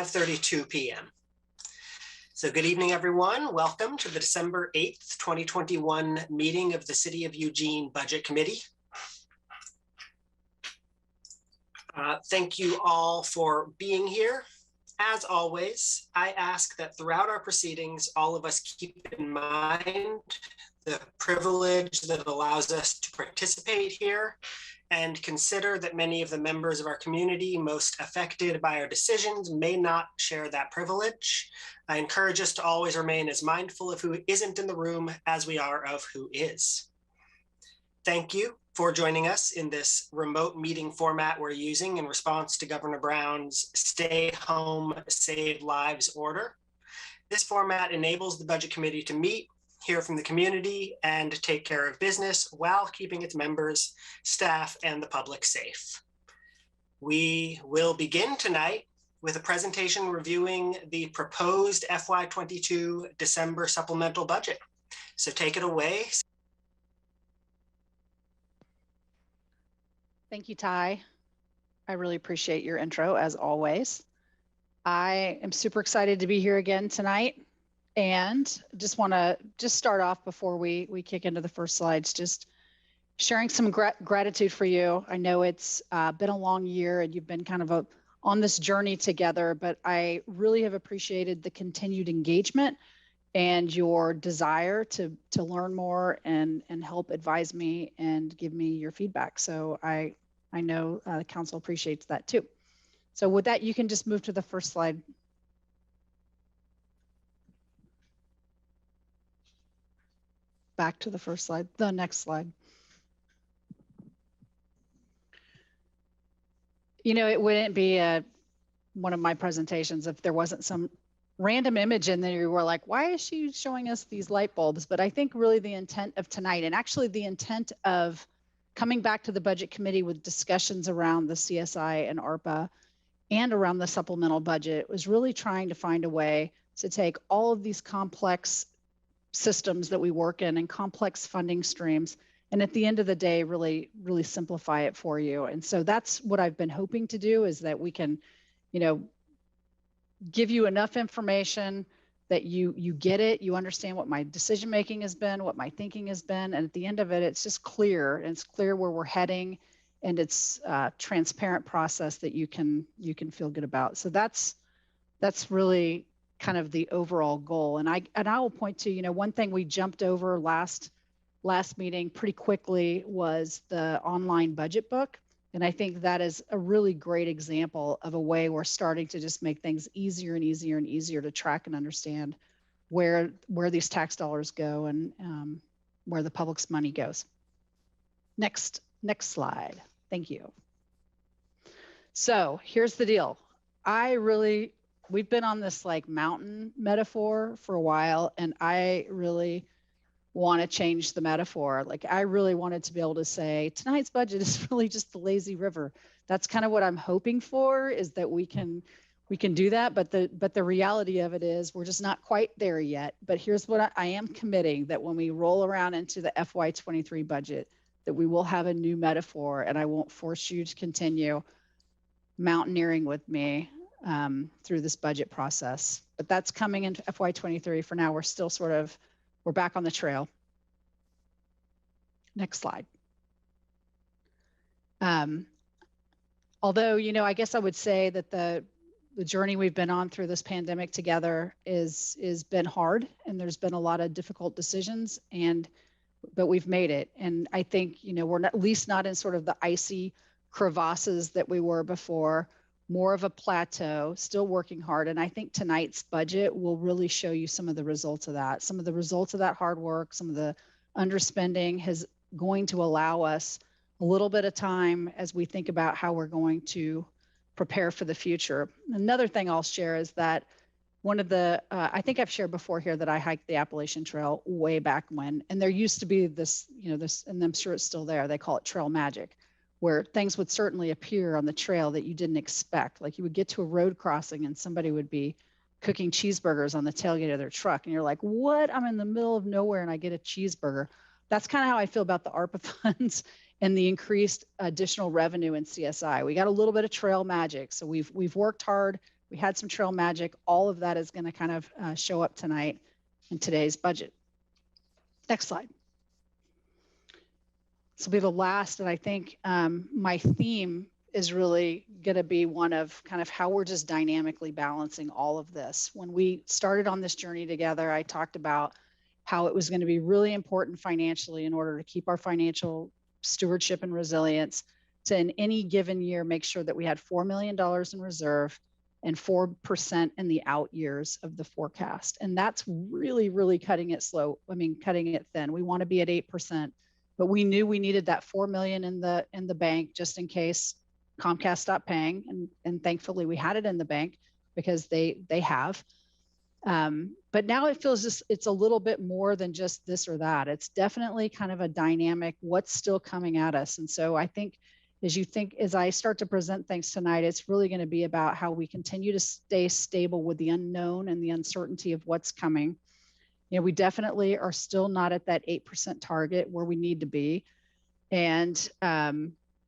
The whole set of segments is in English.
5:32 p.m. So good evening, everyone. Welcome to the December 8th, 2021 meeting of the City of Eugene Budget Committee. Thank you all for being here. As always, I ask that throughout our proceedings, all of us keep in mind the privilege that allows us to participate here, and consider that many of the members of our community most affected by our decisions may not share that privilege. I encourage us to always remain as mindful of who isn't in the room as we are of who is. Thank you for joining us in this remote meeting format we're using in response to Governor Brown's Stay Home, Save Lives order. This format enables the Budget Committee to meet, hear from the community, and take care of business while keeping its members, staff, and the public safe. We will begin tonight with a presentation reviewing the proposed FY22 December supplemental budget. So take it away. Thank you, Ty. I really appreciate your intro, as always. I am super excited to be here again tonight, and just want to start off before we kick into the first slides, just sharing some gratitude for you. I know it's been a long year and you've been kind of on this journey together, but I really have appreciated the continued engagement and your desire to learn more and help advise me and give me your feedback. So I know the council appreciates that too. So with that, you can just move to the first slide. Back to the first slide, the next slide. You know, it wouldn't be one of my presentations if there wasn't some random image in there. You were like, why is she showing us these light bulbs? But I think really the intent of tonight, and actually the intent of coming back to the Budget Committee with discussions around the CSI and ARPA and around the supplemental budget, was really trying to find a way to take all of these complex systems that we work in and complex funding streams, and at the end of the day, really simplify it for you. And so that's what I've been hoping to do, is that we can, you know, give you enough information that you get it, you understand what my decision making has been, what my thinking has been, and at the end of it, it's just clear, and it's clear where we're heading, and it's a transparent process that you can feel good about. So that's really kind of the overall goal. And I will point to, you know, one thing we jumped over last meeting pretty quickly was the online budget book. And I think that is a really great example of a way we're starting to just make things easier and easier and easier to track and understand where these tax dollars go and where the public's money goes. Next slide. Thank you. So here's the deal. We've been on this like mountain metaphor for a while, and I really want to change the metaphor. Like, I really wanted to be able to say tonight's budget is really just the lazy river. That's kind of what I'm hoping for, is that we can do that. But the reality of it is we're just not quite there yet. But here's what I am committing, that when we roll around into the FY23 budget, that we will have a new metaphor, and I won't force you to continue mountaineering with me through this budget process. But that's coming into FY23. For now, we're still we're back on the trail. Next slide. Although, you know, I guess I would say that the journey we've been on through this pandemic together is been hard, and there's been a lot of difficult decisions, but we've made it. And I think, you know, we're at least not in sort of the icy crevasses that we were before, more of a plateau, still working hard. And I think tonight's budget will really show you some of the results of that. Some of the results of that hard work, some of the underspending is going to allow us a little bit of time as we think about how we're going to prepare for the future. Another thing I'll share is that one of the, I think I've shared before here that I hiked the Appalachian Trail way back when, and there used to be this, you know, and I'm sure it's still there, they call it trail magic, where things would certainly appear on the trail that you didn't expect. Like, you would get to a road crossing and somebody would be cooking cheeseburgers on the tailgate of their truck. And you're like, what? I'm in the middle of nowhere and I get a cheeseburger. That's kind of how I feel about the ARPA funds and the increased additional revenue in CSI. We got a little bit of trail magic. So we've worked hard We had some trail magic. All of that is going to kind of show up tonight in today's budget. Next slide. This will be the last, and I think my theme is really going to be one of kind of how we're just dynamically balancing all of this. When we started on this journey together, I talked about how it was going to be really important financially in order to keep our financial stewardship and resilience to, in any given year, make sure that we had $4 million in reserve and 4% in the out years of the forecast. And that's really, really cutting it slow. I mean, cutting it thin. We want to be at 8%, but we knew we needed that 4 million in the bank just in case Comcast stopped paying. And thankfully we had it in the bank because they have. But now it feels just, it's a little bit more than just this or that. It's definitely kind of a dynamic, what's still coming at us. And so I think, as I start to present things tonight, it's really going to be about how we continue to stay stable with the unknown and the uncertainty of what's coming. You know, we definitely are still not at that 8% target where we need to be. And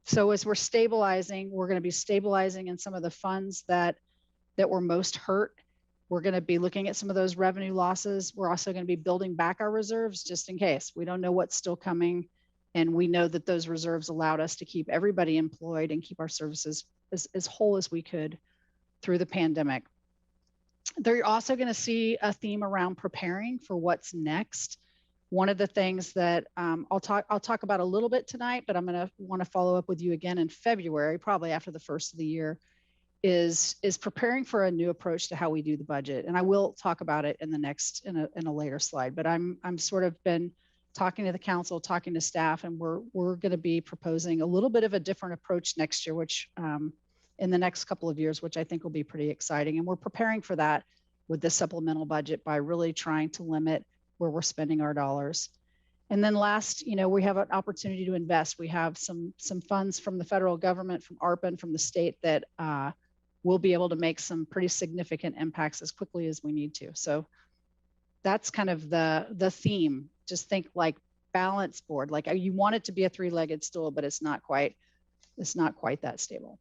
so as we're stabilizing, we're going to be stabilizing in some of the funds that were most hurt. We're going to be looking at some of those revenue losses. We're also going to be building back our reserves just in case. We don't know what's still coming. And we know that those reserves allowed us to keep everybody employed and keep our services as whole as we could through the pandemic. They're also going to see a theme around preparing for what's next. One of the things that I'll talk about a little bit tonight, but I'm going to want to follow up with you again in February, probably after the first of the year, is preparing for a new approach to how we do the budget. And I will talk about it in a later slide. But I'm sort of been talking to the council, talking to staff, and we're going to be proposing a little bit of a different approach next year, which in the next couple of years, which I think will be pretty exciting. And we're preparing for that with the supplemental budget by really trying to limit where we're spending our dollars. And then last, you know, we have an opportunity to invest. We have some funds from the federal government, from ARPA, and from the state that we'll be able to make some pretty significant impacts as quickly as we need to. So that's kind of the theme. Just think like balance board, like you want it to be a three-legged stool, but it's not quite that stable.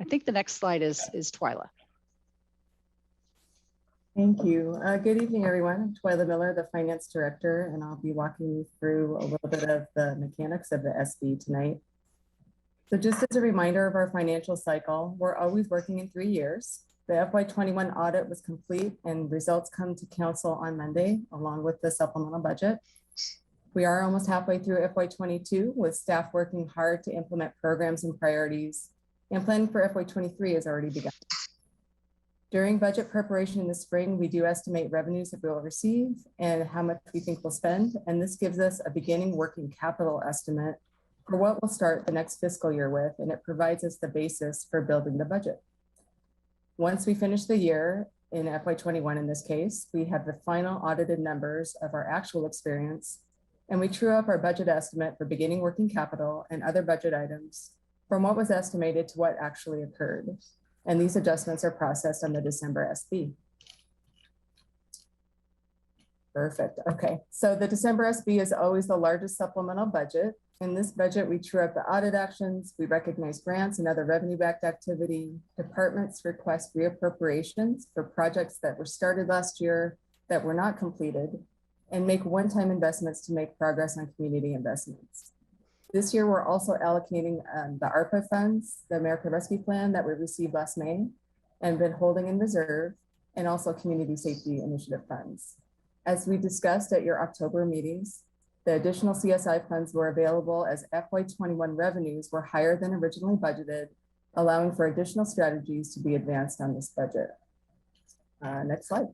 I think the next slide is Twyla. Thank you. Good evening, everyone. I'm Twyla Miller, the Finance Director, and I'll be walking you through a little bit of the mechanics of the SB tonight. So just as a reminder of our financial cycle, we're always working in 3 years. The FY21 audit was complete and results come to council on Monday, along with the supplemental budget. We are almost halfway through FY22 with staff working hard to implement programs and priorities, and planning for FY23 has already begun. During budget preparation in the spring, we do estimate revenues that we will receive and how much we think we'll spend. And this gives us a beginning working capital estimate for what we'll start the next fiscal year with, and it provides us the basis for building the budget. Once we finish the year, in FY21 in this case, we have the final audited numbers of our actual experience, and we true up our budget estimate for beginning working capital and other budget items from what was estimated to what actually occurred. And these adjustments are processed on the December SB. Perfect. Okay, so the December SB is always the largest supplemental budget. In this budget, we true up the audit actions, we recognize grants and other revenue-backed activity. Departments request reappropriations for projects that were started last year that were not completed, and make one-time investments to make progress on community investments. This year, we're also allocating the ARPA funds, the American Rescue Plan that we received last May and been holding in reserve, and also Community Safety Initiative funds. As we discussed at your October meetings, the additional CSI funds were available as FY21 revenues were higher than originally budgeted, allowing for additional strategies to be advanced on this budget. Next slide.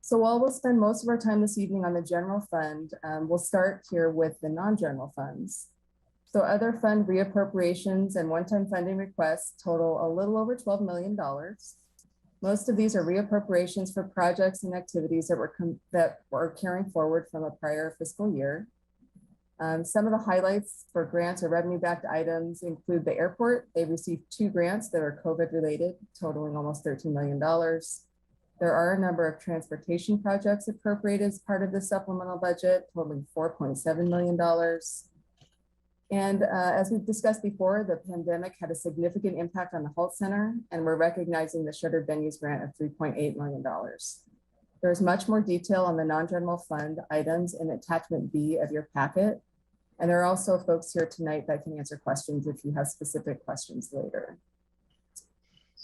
So while we'll spend most of our time this evening on the general fund, we'll start here with the non-general funds. So other fund reappropriations and one-time funding requests total a little over $12 million. Most of these are reappropriations for projects and activities that were carrying forward from a prior fiscal year. Some of the highlights for grants or revenue-backed items include the airport. They received 2 grants that are COVID-related, totaling almost $13 million. There are a number of transportation projects appropriated as part of the supplemental budget, totaling $4.7 million. And as we've discussed before, the pandemic had a significant impact on the Holt Center, and we're recognizing the Shuttered Venues grant of $3.8 million. There's much more detail on the non-general fund items in attachment B of your packet. And there are also folks here tonight that can answer questions if you have specific questions later.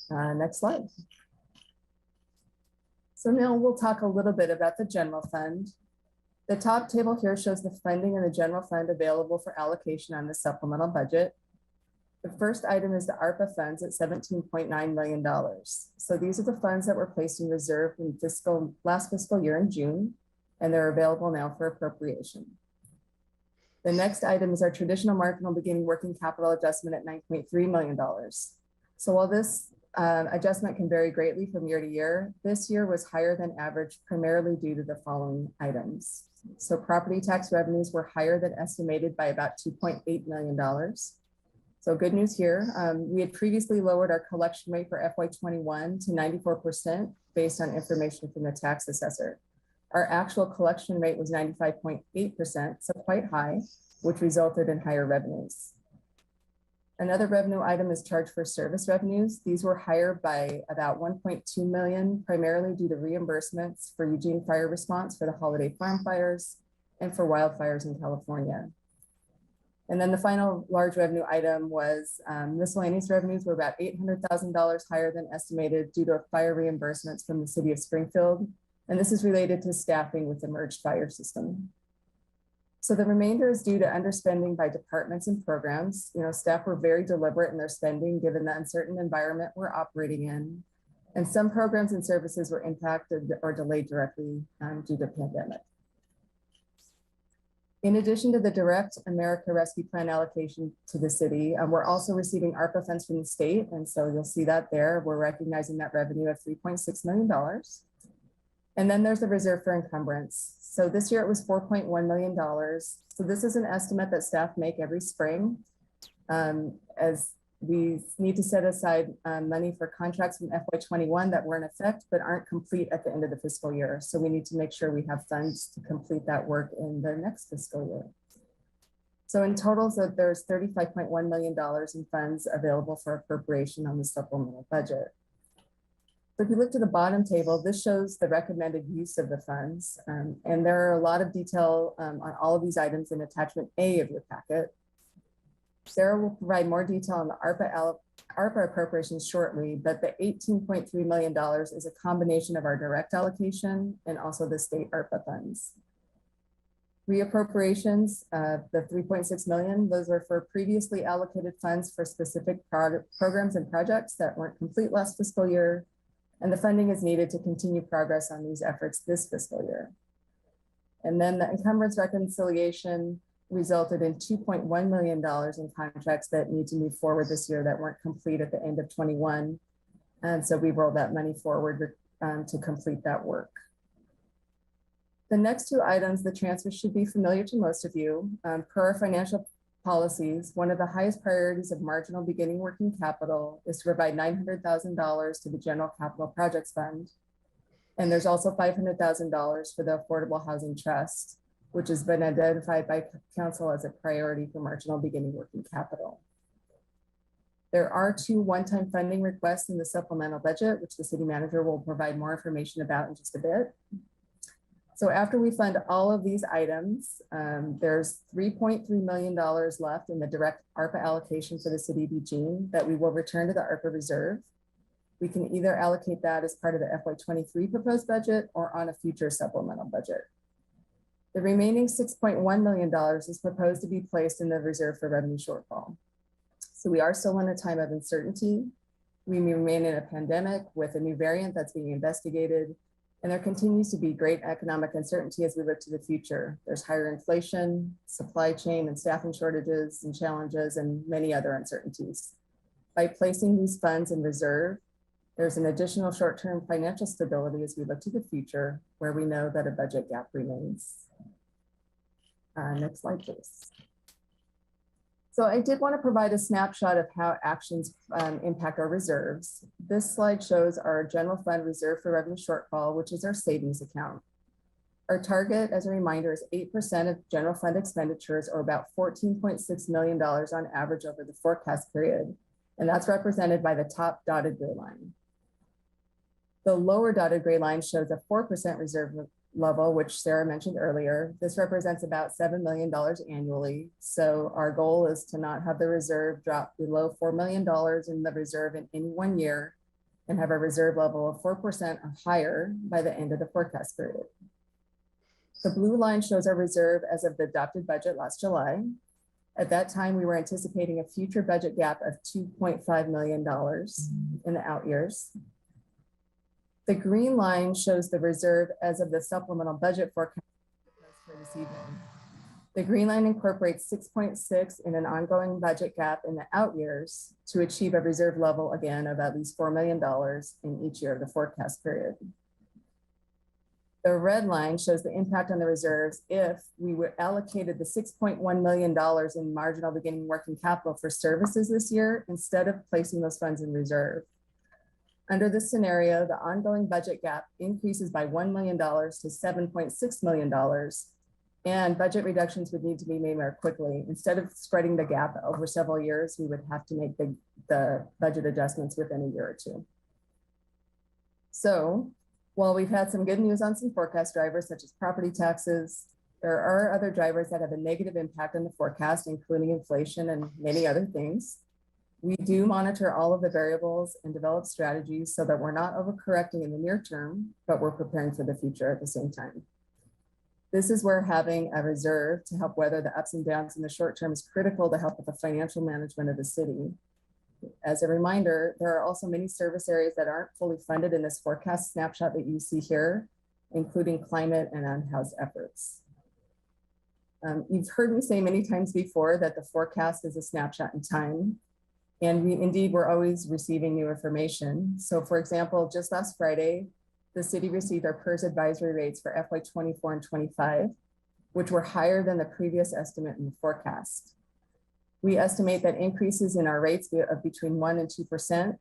Next slide. So now we'll talk a little bit about the general fund. The top table here shows the funding in the general fund available for allocation on the supplemental budget. The first item is the ARPA funds at $17.9 million. So these are the funds that were placed in reserve in last fiscal year in June, and they're available now for appropriation. The next item is our traditional marginal beginning working capital adjustment at $9.3 million. So while this adjustment can vary greatly from year to year, this year was higher than average, primarily due to the following items. So property tax revenues were higher than estimated by about $2.8 million. So good news here. We had previously lowered our collection rate for FY21 to 94% based on information from the tax assessor. Our actual collection rate was 95.8%, so quite high, which resulted in higher revenues. Another revenue item is charge for service revenues. These were higher by about 1.2 million, primarily due to reimbursements for Eugene fire response for the holiday farm fires and for wildfires in California. And then the final large revenue item was miscellaneous revenues were about $800,000 higher than estimated due to fire reimbursements from the city of Springfield. And this is related to staffing with the merged fire system. So the remainder is due to underspending by departments and programs. Staff were very deliberate in their spending given the uncertain environment we're operating in. And some programs and services were impacted or delayed directly due to the pandemic. In addition to the direct America Rescue Plan allocation to the city, we're also receiving ARPA funds from the state. And so you'll see that there, we're recognizing that revenue of $3.6 million. And then there's the reserve for encumbrance. So this year it was $4.1 million. So this is an estimate that staff make every spring as we need to set aside money for contracts from FY21 that were in effect but aren't complete at the end of the fiscal year. So we need to make sure we have funds to complete that work in the next fiscal year. So in total, there's $35.1 million in funds available for appropriation on the supplemental budget. So if you look to the bottom table, this shows the recommended use of the funds. And there are a lot of detail on all of these items in attachment A of your packet. Sarah will provide more detail on the ARPA appropriations shortly, but the $18.3 million is a combination of our direct allocation and also the state ARPA funds. Reappropriations, the $3.6 million, those are for previously allocated funds for specific programs and projects that weren't complete last fiscal year. And the funding is needed to continue progress on these efforts this fiscal year. And then the encumbrance reconciliation resulted in $2.1 million in contracts that need to move forward this year that weren't complete at the end of 21. And so we rolled that money forward to complete that work. The next two items, the transfers should be familiar to most of you. Per our financial policies, one of the highest priorities of marginal beginning working capital is to provide $900,000 to the General Capital Projects Fund. And there's also $500,000 for the Affordable Housing Trust, which has been identified by Council as a priority for marginal beginning working capital. There are two one-time funding requests in the supplemental budget, which the city manager will provide more information about in just a bit. So after we fund all of these items, there's $3.3 million left in the direct ARPA allocation for the city of Eugene that we will return to the ARPA reserve. We can either allocate that as part of the FY23 proposed budget or on a future supplemental budget. The remaining $6.1 million is proposed to be placed in the reserve for revenue shortfall. So we are still in a time of uncertainty. We remain in a pandemic with a new variant that's being investigated. And there continues to be great economic uncertainty as we look to the future. There's higher inflation, supply chain and staffing shortages and challenges, and many other uncertainties. By placing these funds in reserve, there's an additional short-term financial stability as we look to the future, where we know that a budget gap remains. Next slide, please. So I did want to provide a snapshot of how actions impact our reserves. This slide shows our general fund reserve for revenue shortfall, which is our savings account. Our target, as a reminder, is 8% of general fund expenditures, or about $14.6 million on average over the forecast period. And that's represented by the top dotted gray line. The lower dotted gray line shows a 4% reserve level, which Sarah mentioned earlier. This represents about $7 million annually. So our goal is to not have the reserve drop below $4 million in the reserve in any one year, and have a reserve level of 4% or higher by the end of the forecast period. The blue line shows our reserve as of the adopted budget last July. At that time, we were anticipating a future budget gap of $2.5 million in the out years. The green line shows the reserve as of the supplemental budget forecast for this evening. The green line incorporates 6.6 in an ongoing budget gap in the out years to achieve a reserve level again of at least $4 million in each year of the forecast period. The red line shows the impact on the reserves if we were allocated the $6.1 million in marginal beginning working capital for services this year, instead of placing those funds in reserve. Under this scenario, the ongoing budget gap increases by $1 million to $7.6 million, and budget reductions would need to be made more quickly. Instead of spreading the gap over several years, we would have to make the budget adjustments within a year or two. So, while we've had some good news on some forecast drivers, such as property taxes, there are other drivers that have a negative impact on the forecast, including inflation and many other things. We do monitor all of the variables and develop strategies so that we're not overcorrecting in the near term, but we're preparing for the future at the same time. This is where having a reserve to help weather the ups and downs in the short term is critical to help with the financial management of the city. As a reminder, there are also many service areas that aren't fully funded in this forecast snapshot that you see here, including climate and unhoused efforts. You've heard me say many times before that the forecast is a snapshot in time, and we're always receiving new information. So for example, just last Friday, the city received our PERS advisory rates for FY 24 and 25, which were higher than the previous estimate in the forecast. We estimate that increases in our rates of between 1% and 2%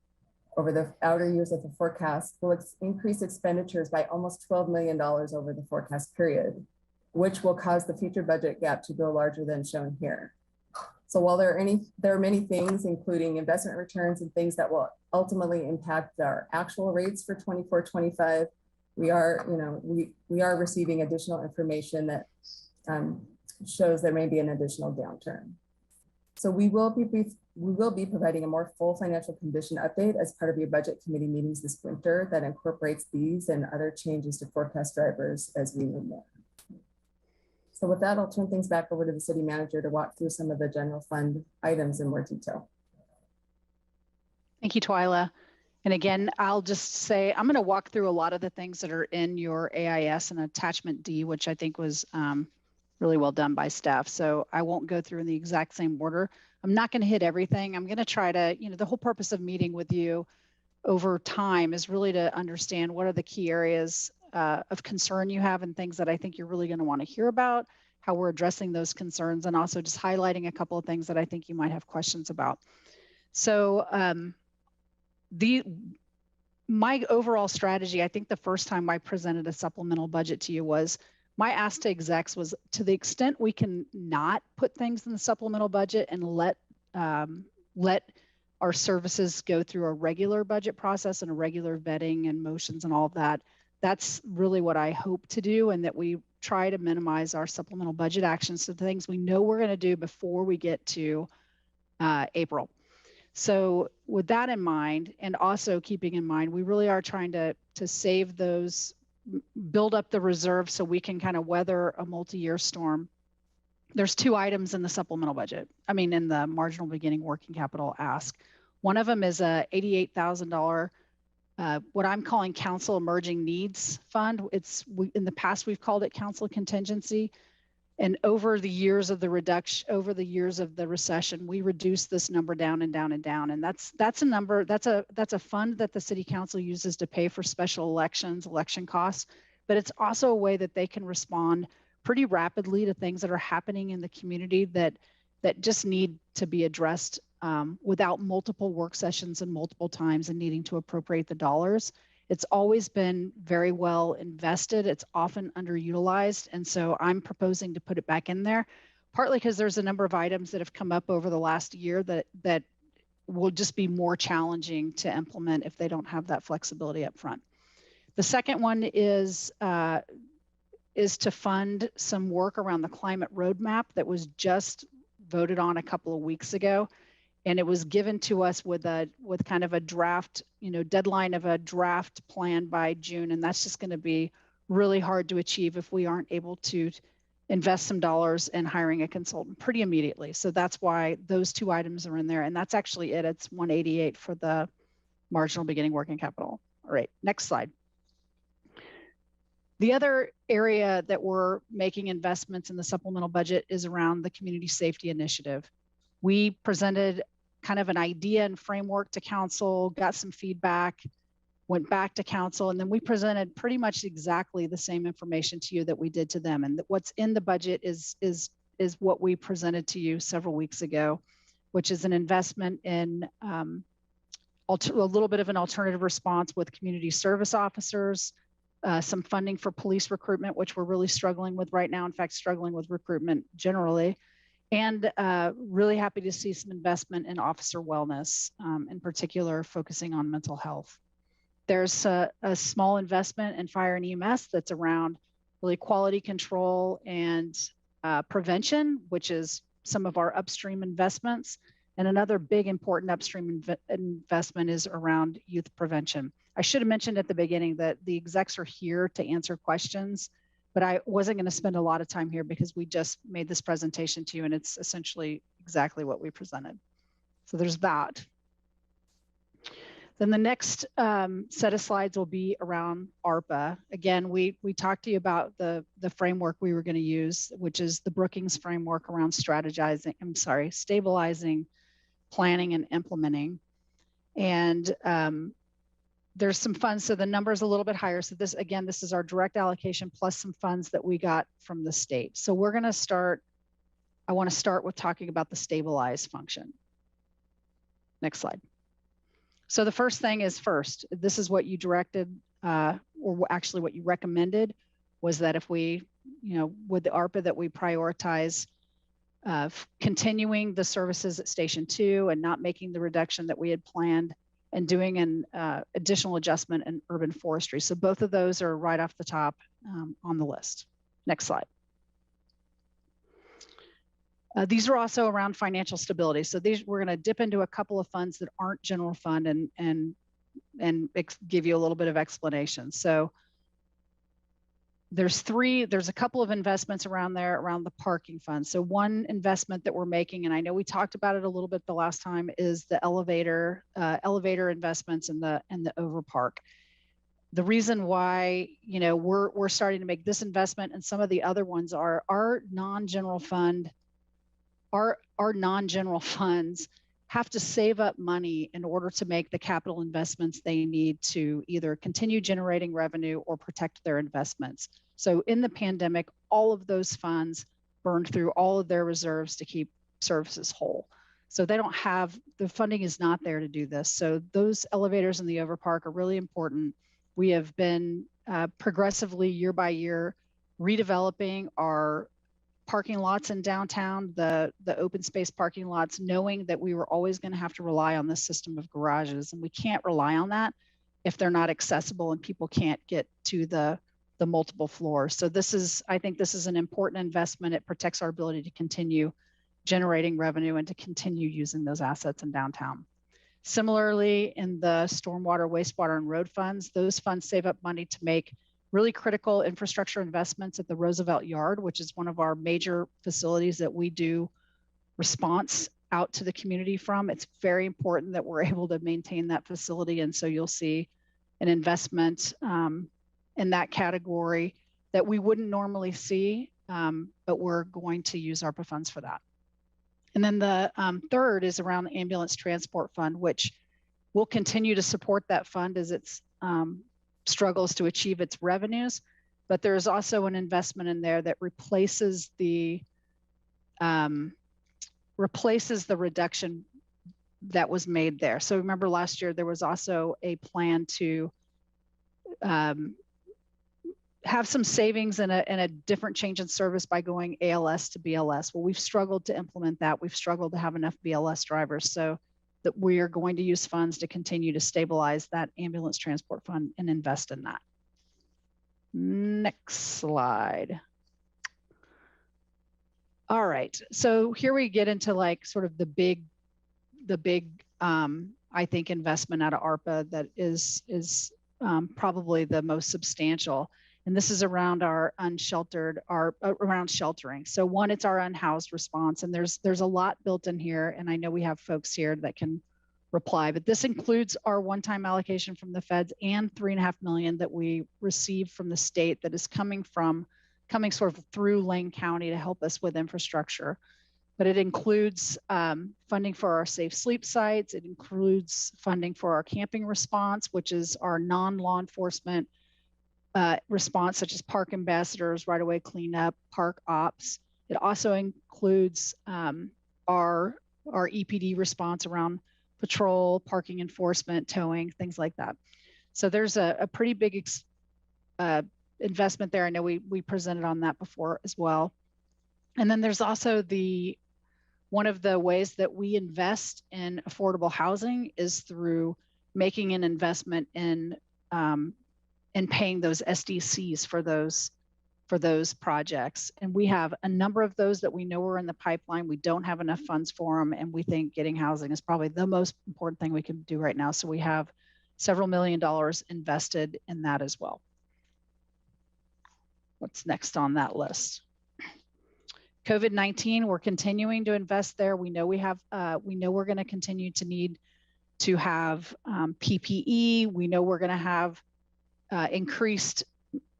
over the outer years of the forecast will increase expenditures by almost $12 million over the forecast period, which will cause the future budget gap to grow larger than shown here. So while there are many things, including investment returns and things that will ultimately impact our actual rates for 24-25, we are receiving additional information that shows there may be an additional downturn. So we will be providing a more full financial condition update as part of your budget committee meetings this winter that incorporates these and other changes to forecast drivers as we move more. So with that, I'll turn things back over to the city manager to walk through some of the general fund items in more detail. Thank you, Twyla. And again, I'll just say, I'm going to walk through a lot of the things that are in your AIS and attachment D, which I think was really well done by staff. So I won't go through in the exact same order. I'm not going to hit everything. I'm going to try to, the whole purpose of meeting with you over time is really to understand what are the key areas of concern you have and things that I think you're really going to want to hear about, how we're addressing those concerns, and also just highlighting a couple of things that I think you might have questions about. So my overall strategy, I think the first time I presented a supplemental budget to you was, my ask to execs was, to the extent we can not put things in the supplemental budget and let our services go through a regular budget process and a regular vetting and motions and all of that, that's really what I hope to do, and that we try to minimize our supplemental budget actions to things we know we're going to do before we get to April. So with that in mind, and also keeping in mind, we really are trying to save those, build up the reserve so we can kind of weather a multi-year storm. There's two items in the supplemental budget. In the marginal beginning working capital ask. One of them is a $88,000, what I'm calling council emerging needs fund. In the past, we've called it council contingency. And over the years of the recession, we reduced this number down and down and down. And that's a fund that the city council uses to pay for special elections, election costs. But it's also a way that they can respond pretty rapidly to things that are happening in the community that just need to be addressed without multiple work sessions and multiple times and needing to appropriate the dollars. It's always been very well invested. It's often underutilized. And so I'm proposing to put it back in there, partly because there's a number of items that have come up over the last year that will just be more challenging to implement if they don't have that flexibility up front. The second one is to fund some work around the climate roadmap that was just voted on a couple of weeks ago. And it was given to us with kind of a draft, deadline of a draft plan by June. And that's just going to be really hard to achieve if we aren't able to invest some dollars in hiring a consultant pretty immediately. So that's why those two items are in there. And that's actually it. It's 188 for the marginal beginning working capital. All right, next slide. The other area that we're making investments in the supplemental budget is around the community safety initiative. We presented kind of an idea and framework to council, got some feedback, went back to council, and then we presented pretty much exactly the same information to you that we did to them. And what's in the budget is what we presented to you several weeks ago, which is an investment in a little bit of an alternative response with community service officers, some funding for police recruitment, which we're really struggling with right now. In fact, struggling with recruitment generally. And really happy to see some investment in officer wellness, in particular, focusing on mental health. There's a small investment in fire and EMS that's around really quality control and prevention, which is some of our upstream investments. And another big important upstream investment is around youth prevention. I should have mentioned at the beginning that the execs are here to answer questions, but I wasn't going to spend a lot of time here because we just made this presentation to you and it's essentially exactly what we presented. So there's that. Then the next set of slides will be around ARPA. Again, we talked to you about the framework we were going to use, which is the Brookings framework around stabilizing, planning, and implementing. And there's some funds, so the number is a little bit higher. So this is our direct allocation plus some funds that we got from the state. So we're going to start, I want to start with talking about the stabilize function. Next slide. So the first thing is this is what you directed, or actually what you recommended, was that if we, with the ARPA, that we prioritize continuing the services at Station 2 and not making the reduction that we had planned, and doing an additional adjustment in urban forestry. So both of those are right off the top on the list. Next slide. These are also around financial stability. So we're going to dip into a couple of funds that aren't general fund and give you a little bit of explanation. So there's a couple of investments around there around the parking fund. So one investment that we're making, and I know we talked about it a little bit the last time, is the elevator investments in the overpark. The reason why we're starting to make this investment and some of the other ones are our non-general funds have to save up money in order to make the capital investments they need to either continue generating revenue or protect their investments. So in the pandemic, all of those funds burned through all of their reserves to keep services whole. So they don't have, the funding is not there to do this. So those elevators in the overpark are really important. We have been progressively year by year redeveloping our parking lots in downtown, the open space parking lots, knowing that we were always going to have to rely on this system of garages, and we can't rely on that if they're not accessible and people can't get to the multiple floors. So I think this is an important investment. It protects our ability to continue generating revenue and to continue using those assets in downtown. Similarly, in the stormwater, wastewater, and road funds, those funds save up money to make really critical infrastructure investments at the Roosevelt Yard, which is one of our major facilities that we do response out to the community from. It's very important that we're able to maintain that facility. And so you'll see an investment in that category that we wouldn't normally see, but we're going to use ARPA funds for that. And then the third is around the ambulance transport fund, which will continue to support that fund as it's struggles to achieve its revenues, but there's also an investment in there that replaces the reduction that was made there. So remember last year, there was also a plan to have some savings and a different change in service by going ALS to BLS. Well, we've struggled to implement that. We've struggled to have enough BLS drivers, so that we are going to use funds to continue to stabilize that ambulance transport fund and invest in that. Next slide. All right, so here we get into like sort of the big I think investment out of ARPA that is probably the most substantial. And this is around our unsheltered, around sheltering. So one, it's our unhoused response, and there's a lot built in here, and I know we have folks here that can reply, but this includes our one-time allocation from the feds and $3.5 million that we received from the state that is coming sort of through Lane County to help us with infrastructure. But it includes funding for our safe sleep sites. It includes funding for our camping response, which is our non-law enforcement response, such as park ambassadors, right-of-way cleanup, park ops. It also includes our EPD response around patrol, parking enforcement, towing, things like that. So there's a pretty big investment there. I know we presented on that before as well. And then there's also one of the ways that we invest in affordable housing is through making an investment in paying those SDCs for those projects. And we have a number of those that we know are in the pipeline. We don't have enough funds for them, and we think getting housing is probably the most important thing we can do right now. So we have several $1 million invested in that as well. What's next on that list? COVID-19, we're continuing to invest there. We know we're going to continue to need to have PPE. We know we're going to have increased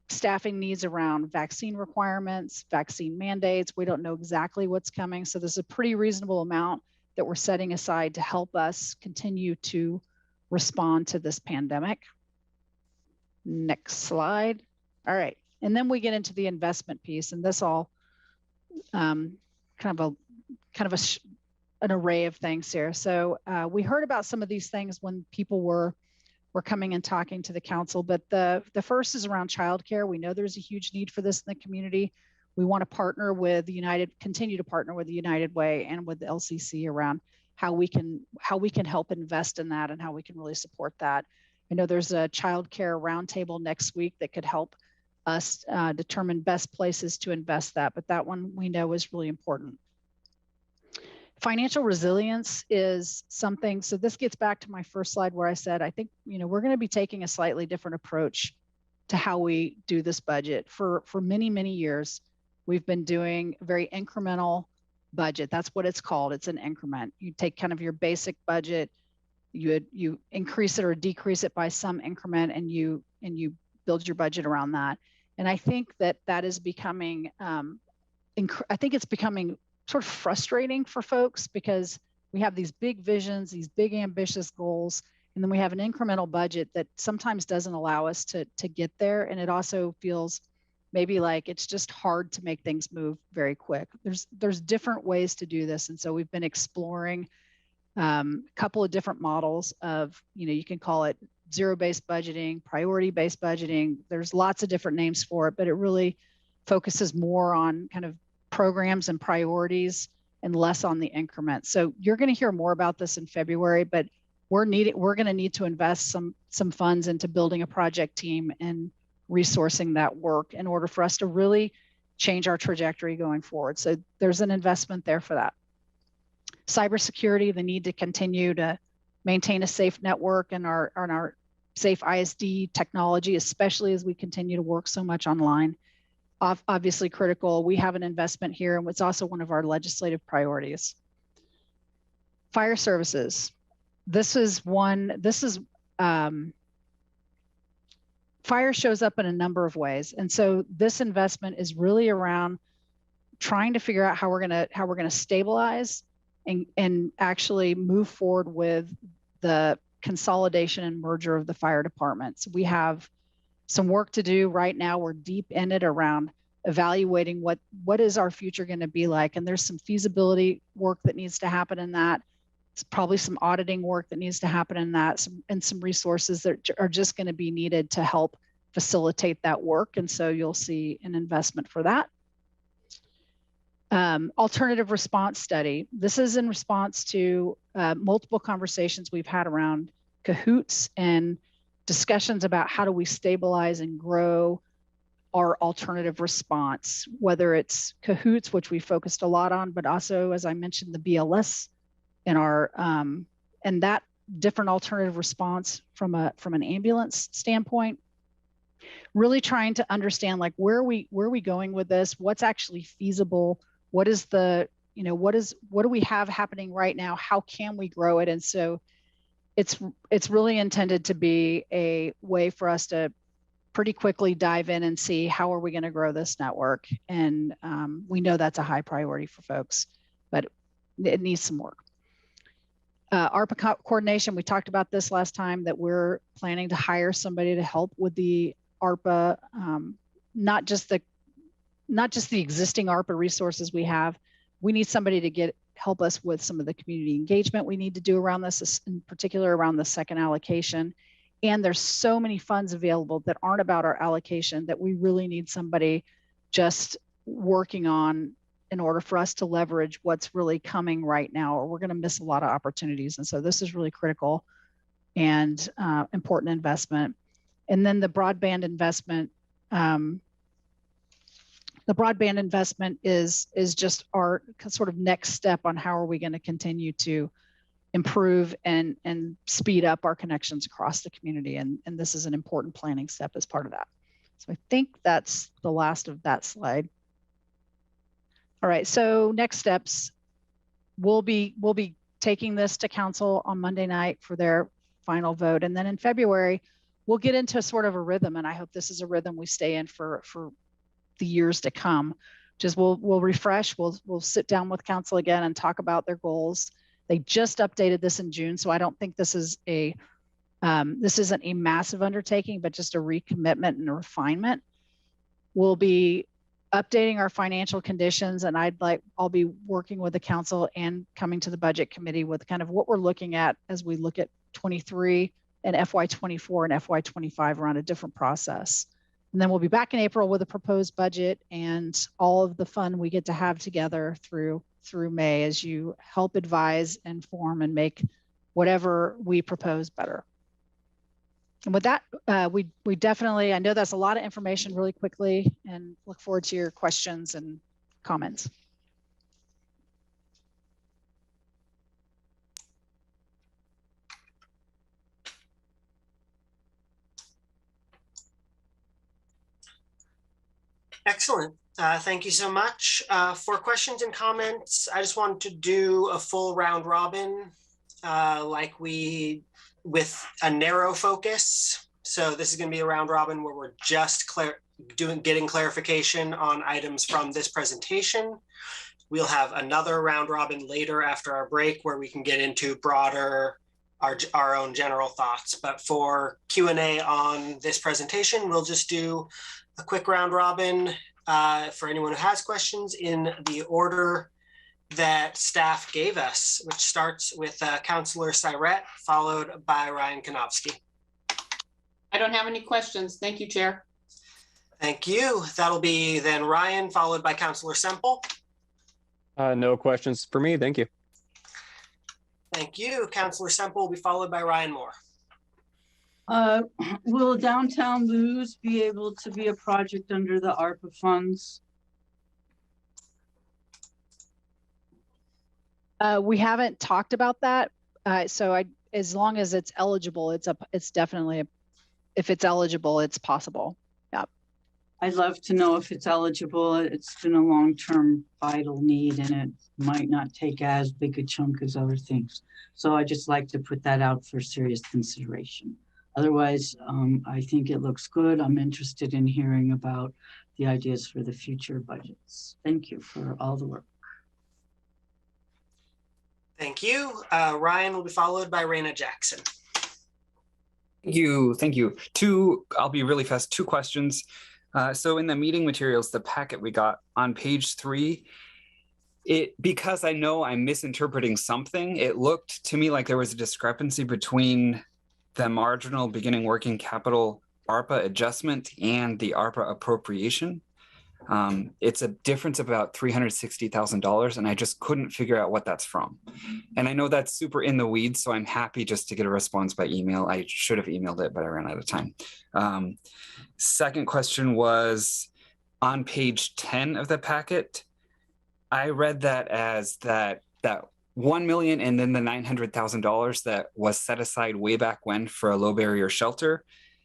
staffing needs around vaccine requirements, vaccine mandates. We don't know exactly what's coming. So there's a pretty reasonable amount that we're setting aside to help us continue to respond to this pandemic. Next slide. All right. And then we get into the investment piece, and this all kind of an array of things here. So we heard about some of these things when people were coming and talking to the council, but the first is around childcare. We know there's a huge need for this in the community. We want to partner with continue to partner with the United Way and with the LCC around how we can help invest in that and how we can really support that. I know there's a childcare roundtable next week that could help us determine best places to invest that, but that one we know is really important. Financial resilience is something, so this gets back to my first slide where I said, I think, we're going to be taking a slightly different approach to how we do this budget. For many, many years, we've been doing a very incremental budget. That's what it's called. It's an increment. You take kind of your basic budget, you increase it or decrease it by some increment, and you build your budget around that. And I think that is becoming, I think it's becoming sort of frustrating for folks because we have these big visions, these big ambitious goals, and then we have an incremental budget that sometimes doesn't allow us to get there. And it also feels maybe like it's just hard to make things move very quick. There's different ways to do this. And so we've been exploring a couple of different models of, you can call it zero-based budgeting, priority-based budgeting. There's lots of different names for it, but it really focuses more on kind of programs and priorities and less on the increment. So you're going to hear more about this in February, but we're going to need to invest some funds into building a project team and resourcing that work in order for us to really change our trajectory going forward. So there's an investment there for that. Cybersecurity, the need to continue to maintain a safe network and our safe ISD technology, especially as we continue to work so much online. Obviously critical. We have an investment here, and it's also one of our legislative priorities. Fire services. Fire shows up in a number of ways. And so this investment is really around trying to figure out how we're gonna stabilize and actually move forward with the consolidation and merger of the fire departments. We have some work to do right now. We're deep in it around evaluating what is our future going to be like. And there's some feasibility work that needs to happen in that. It's probably some auditing work that needs to happen in that, and some resources that are just going to be needed to help facilitate that work. And so you'll see an investment for that. Alternative response study. This is in response to multiple conversations we've had around cahoots and discussions about how do we stabilize and grow our alternative response, whether it's cahoots, which we focused a lot on, but also, as I mentioned, the BLS in our, and that different alternative response from an ambulance standpoint. Really trying to understand like where are we going with this? What's actually feasible? What is the, what do we have happening right now? How can we grow it? And so it's really intended to be a way for us to pretty quickly dive in and see how are we going to grow this network. And we know that's a high priority for folks, but it needs some work. ARPA coordination, we talked about this last time, that we're planning to hire somebody to help with the ARPA, not just the existing ARPA resources we have. We need somebody to help us with some of the community engagement we need to do around this, in particular around the second allocation. And there's so many funds available that aren't about our allocation that we really need somebody just working on in order for us to leverage what's really coming right now, or we're going to miss a lot of opportunities. And so this is really critical and important investment. And then the broadband investment. The broadband investment is just our sort of next step on how are we going to continue to improve and speed up our connections across the community. And this is an important planning step as part of that. So I think that's the last of that slide. All right, so next steps, we'll be taking this to council on Monday night for their final vote. And then in February, we'll get into sort of a rhythm. And I hope this is a rhythm we stay in for the years to come. Just we'll refresh, we'll sit down with council again and talk about their goals. They just updated this in June, so I don't think this is this isn't a massive undertaking, but just a recommitment and a refinement. We'll be updating our financial conditions, and I'll be working with the council and coming to the budget committee with kind of what we're looking at as we look at 23 and FY24 and FY25 around a different process. And then we'll be back in April with a proposed budget and all of the fun we get to have together through May as you help advise, inform, and make whatever we propose better. And with that, we definitely, I know that's a lot of information really quickly, and look forward to your questions and comments. Excellent. Thank you so much. For questions and comments, I just wanted to do a full round robin like we with a narrow focus. So this is going to be a round robin where we're just getting clarification on items from this presentation. We'll have another round robin later after our break where we can get into broader, our own general thoughts. But for Q&A on this presentation, we'll just do a quick round robin for anyone who has questions in the order that staff gave us, which starts with Councillor Syrett, followed by Ryan Konopski. I don't have any questions. Thank you, Chair. Thank you. That'll be then Ryan, followed by Councillor Semple. No questions for me. Thank you. Thank you. Councillor Semple will be followed by Ryan Moore. Will Downtown Luz be able to be a project under the ARPA funds? We haven't talked about that. So as long as it's eligible, it's definitely, if it's eligible, it's possible. Yeah. I'd love to know if it's eligible. It's been a long-term vital need and it might not take as big a chunk as other things. So I just like to put that out for serious consideration. Otherwise, I think it looks good. I'm interested in hearing about the ideas for the future budgets. Thank you for all the work. Thank you. Ryan will be followed by Raina Jackson. Thank you. I'll be really fast, 2 questions. So in the meeting materials, the packet we got on page 3, because I know I'm misinterpreting something, it looked to me like there was a discrepancy between the marginal beginning working capital ARPA adjustment and the ARPA appropriation. It's a difference of about $360,000, and I just couldn't figure out what that's from. And I know that's super in the weeds, so I'm happy just to get a response by email. I should have emailed it, but I ran out of time. Second question was on page 10 of the packet. I read that as that 1 million and then the $900,000 that was set aside way back when for a low barrier shelter.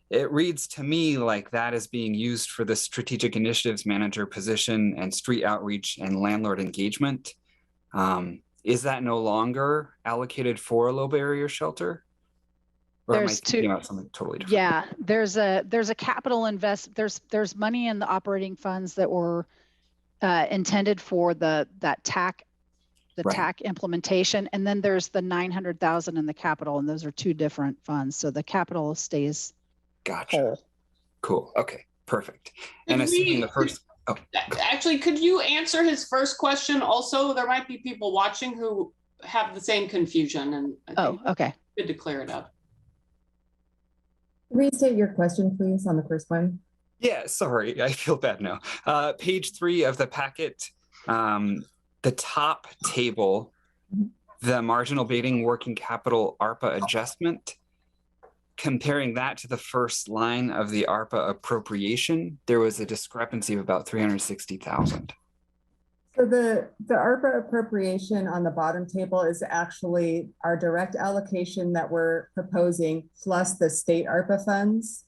It reads to me like that is being used for the strategic initiatives manager position and street outreach and landlord engagement. Is that no longer allocated for a low barrier shelter? Or am I thinking about something totally different? Yeah, there's a capital invest. There's money in the operating funds that were intended for that TAC, TAC implementation, and then there's the 900,000 in the capital, and those are two different funds. So the capital stays. Gotcha. Whole. Cool. Okay. Perfect. And assuming the first. Actually, could you answer his first question? Also, there might be people watching who have the same confusion, and I think okay. Good to clear it up. Restate your question, please, on the first one. Yeah, sorry, I feel bad now. Page 3 of the packet, the top table, the marginal baiting working capital ARPA adjustment, comparing that to the first line of the ARPA appropriation, there was a discrepancy of about 360,000. So the ARPA appropriation on the bottom table is actually our direct allocation that we're proposing plus the state ARPA funds.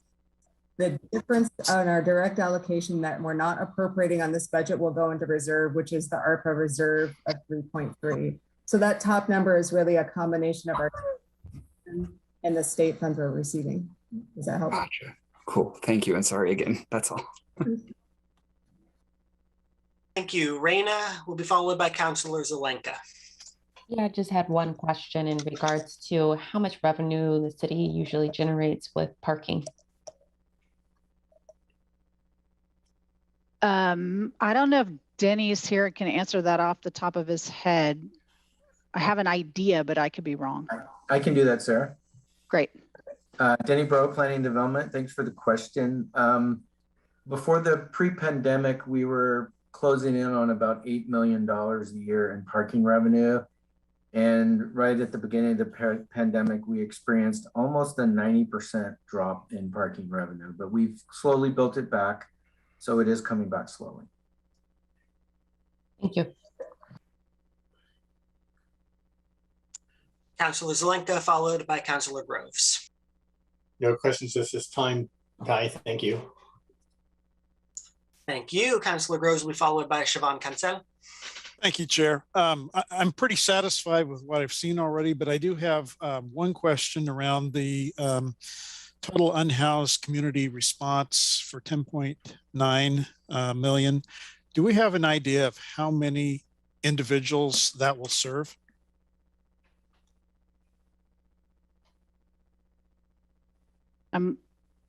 The difference on our direct allocation that we're not appropriating on this budget will go into reserve, which is the ARPA reserve of 3.3. So that top number is really a combination of our and the state funds we're receiving. Does that help? Gotcha. Cool. Thank you. And sorry again. That's all. Thank you. Raina will be followed by Councilor Zelenka. Yeah, I just had one question in regards to how much revenue the city usually generates with parking. I don't know if Denny's here and can answer that off the top of his head. I have an idea, but I could be wrong. I can do that, Sarah. Great. Denny Bro, Planning and Development. Thanks for the question. Before the pre-pandemic, we were closing in on about $8 million a year in parking revenue. And right at the beginning of the pandemic, we experienced almost a 90% drop in parking revenue, but we've slowly built it back. So it is coming back slowly. Thank you. Councilor Zelenka, followed by Councilor Groves. No questions at this time, Guy. Thank you. Thank you. Councilor Groves will be followed by Siobhan Cancel. Thank you, Chair. I'm pretty satisfied with what I've seen already, but I do have one question around the total unhoused community response for 10.9 million. Do we have an idea of how many individuals that will serve?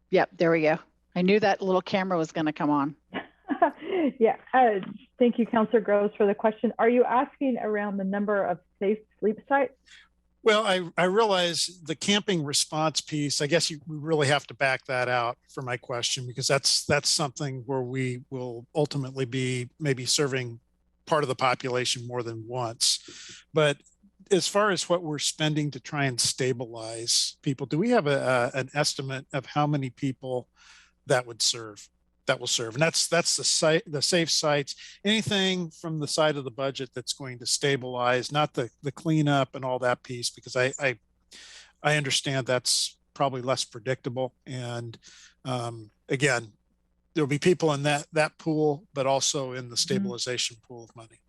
Yep, there we go. I knew that little camera was going to come on. Yeah, thank you, Councilor Groves, for the question. Are you asking around the number of safe sleep sites? Well, I realize the camping response piece, I guess we really have to back that out for my question, because that's something where we will ultimately be maybe serving part of the population more than once. But as far as what we're spending to try and stabilize people, do we have an estimate of how many people that will serve? And that's the safe sites, anything from the side of the budget that's going to stabilize, not the cleanup and all that piece, because I understand that's probably less predictable. And again, there'll be people in that pool, but also in the stabilization pool of money.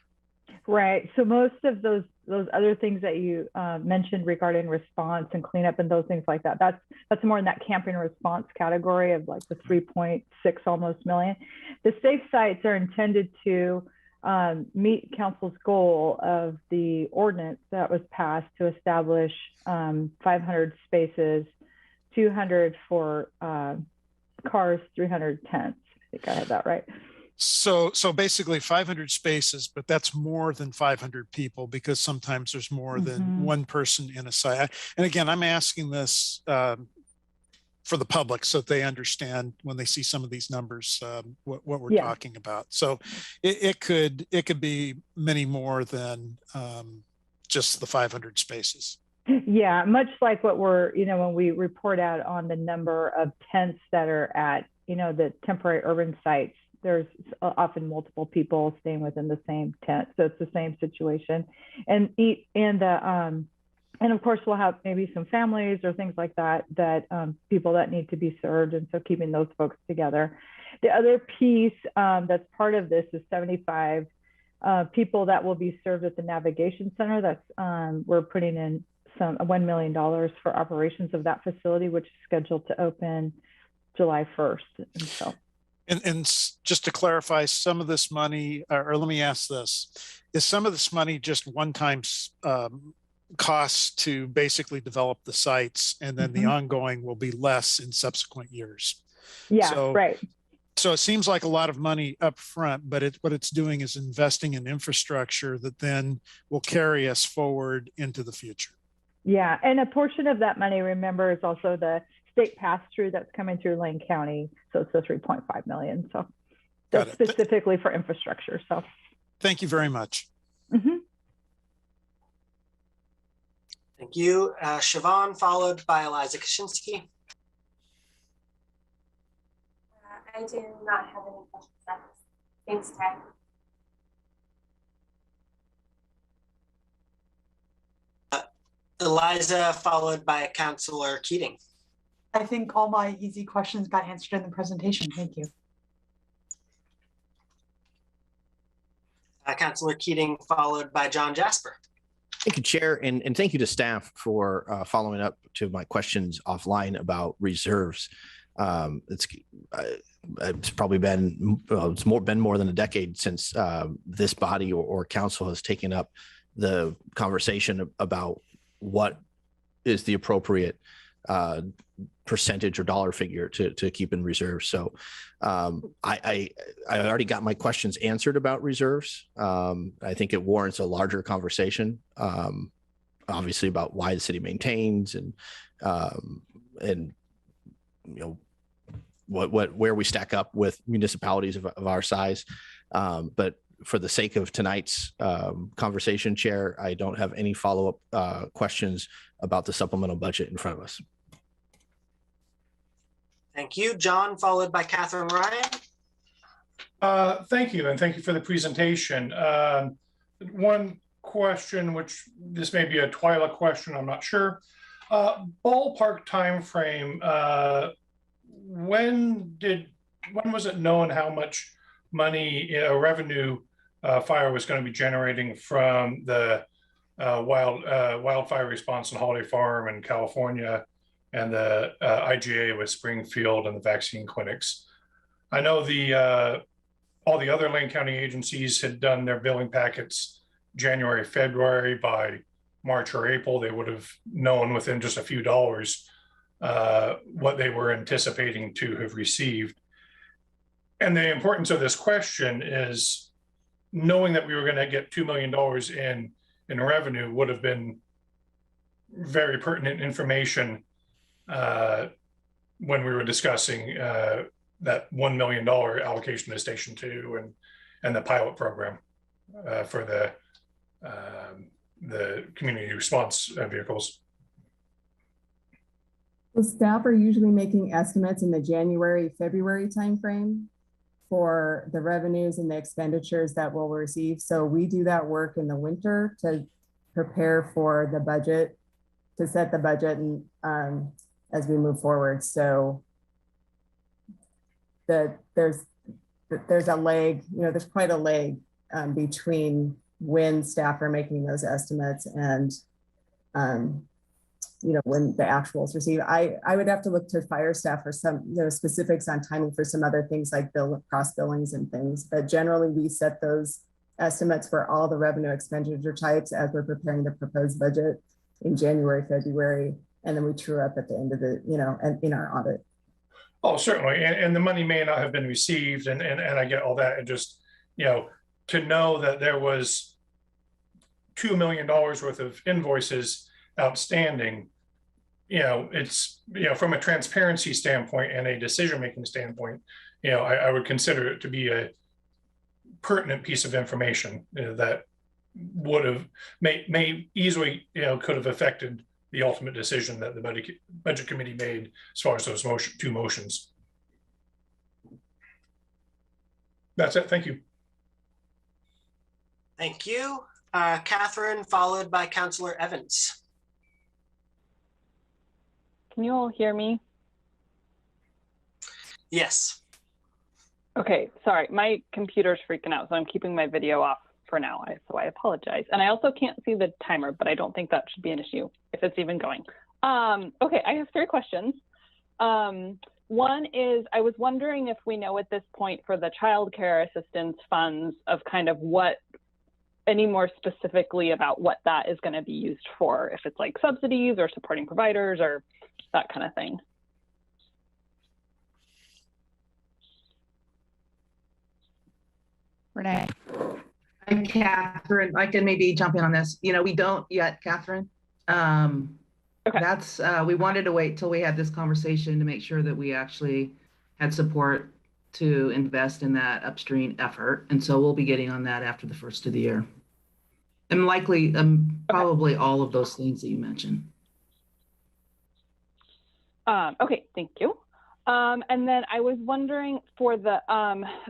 Right. So most of those other things that you mentioned regarding response and cleanup and those things like that, that's more in that camping response category of like the 3.6 almost million. The safe sites are intended to meet council's goal of the ordinance that was passed to establish 500 spaces, 200 for cars, 300 tents. I think I had that right. So basically 500 spaces, but that's more than 500 people, because sometimes there's more than one person in a site. And again, I'm asking this for the public so that they understand when they see some of these numbers, what we're Yeah. talking about. So it could be many more than just the 500 spaces. Yeah, much like what we're, when we report out on the number of tents that are at, the temporary urban sites, there's often multiple people staying within the same tent. So it's the same situation. And of course, we'll have maybe some families or things like that, people that need to be served. And so keeping those folks together. The other piece that's part of this is 75 people that will be served at the navigation center. That's we're putting in $1 million for operations of that facility, which is scheduled to open July 1st. And so. And just to clarify, some of this money, or let me ask this, is some of this money just one-time costs to basically develop the sites, and then the ongoing will be less in subsequent years? Yeah, right. So it seems like a lot of money up front, but what it's doing is investing in infrastructure that then will carry us forward into the future. Yeah, and a portion of that money, remember, is also the state pass-through that's coming through Lane County. So it's the 3.5 million. So that's specifically for infrastructure. So thank you very much. Thank you. Siobhan, followed by Eliza Kaczynski. I do not have any questions. Thanks, Ted. Eliza, followed by Councillor Keating. I think all my easy questions got answered in the presentation. Thank you. Councillor Keating, followed by John Jasper. Thank you, Chair, and thank you to staff for following up to my questions offline about reserves. It's probably been been more than a decade since this body or council has taken up the conversation about what is the appropriate percentage or dollar figure to keep in reserves. So I already got my questions answered about reserves. I think it warrants a larger conversation, obviously, about why the city maintains and where we stack up with municipalities of our size. But for the sake of tonight's conversation, Chair, I don't have any follow-up questions about the supplemental budget in front of us. Thank you. John, followed by Catherine Ryan. Thank you, and thank you for the presentation. One question, which this may be a Twyla question, I'm not sure. Ballpark time frame, when was it known how much money, revenue fire was going to be generating from the wildfire response in Holiday Farm in California and the IGA with Springfield and the vaccine clinics? I know all the other Lane County agencies had done their billing packets January, February. By March or April, they would have known within just a few dollars what they were anticipating to have received. And the importance of this question is knowing that we were going to get $2 million in revenue would have been very pertinent information when we were discussing that $1 million allocation to Station 2 and the pilot program for the community response vehicles. So staff are usually making estimates in the January, February timeframe for the revenues and the expenditures that we'll receive. So we do that work in the winter to prepare for the budget, to set the budget and as we move forward. So there's a lag, there's quite a lag between when staff are making those estimates and when the actuals receive. I would have to look to fire staff for some specifics on timing for some other things like cross billings and things, but generally we set those estimates for all the revenue expenditure types as we're preparing the proposed budget in January, February, and then we true up at the end of the, and in our audit. Oh, certainly. And the money may not have been received, and I get all that. And just, to know that there was $2 million worth of invoices outstanding, it's, from a transparency standpoint and a decision-making standpoint, I would consider it to be a pertinent piece of information that would have may easily, could have affected the ultimate decision that the budget committee made as far as those two motions. That's it. Thank you. Thank you. Catherine, followed by Councillor Evans. Can you all hear me? Yes. Okay, sorry, my computer's freaking out, so I'm keeping my video off for now, so I apologize. And I also can't see the timer, but I don't think that should be an issue if it's even going. Okay, I have 3 questions. One is, I was wondering if we know at this point for the child care assistance funds of kind of what, any more specifically about what that is going to be used for, if it's like subsidies or supporting providers or that kind of thing. Renee. I'm Catherine. I can maybe jump in on this. We don't yet, Catherine. Okay. That's we wanted to wait till we had this conversation to make sure that we actually had support to invest in that upstream effort. And so we'll be getting on that after the first of the year. And likely, probably all of those things that you mentioned. Okay, thank you. And then I was wondering for the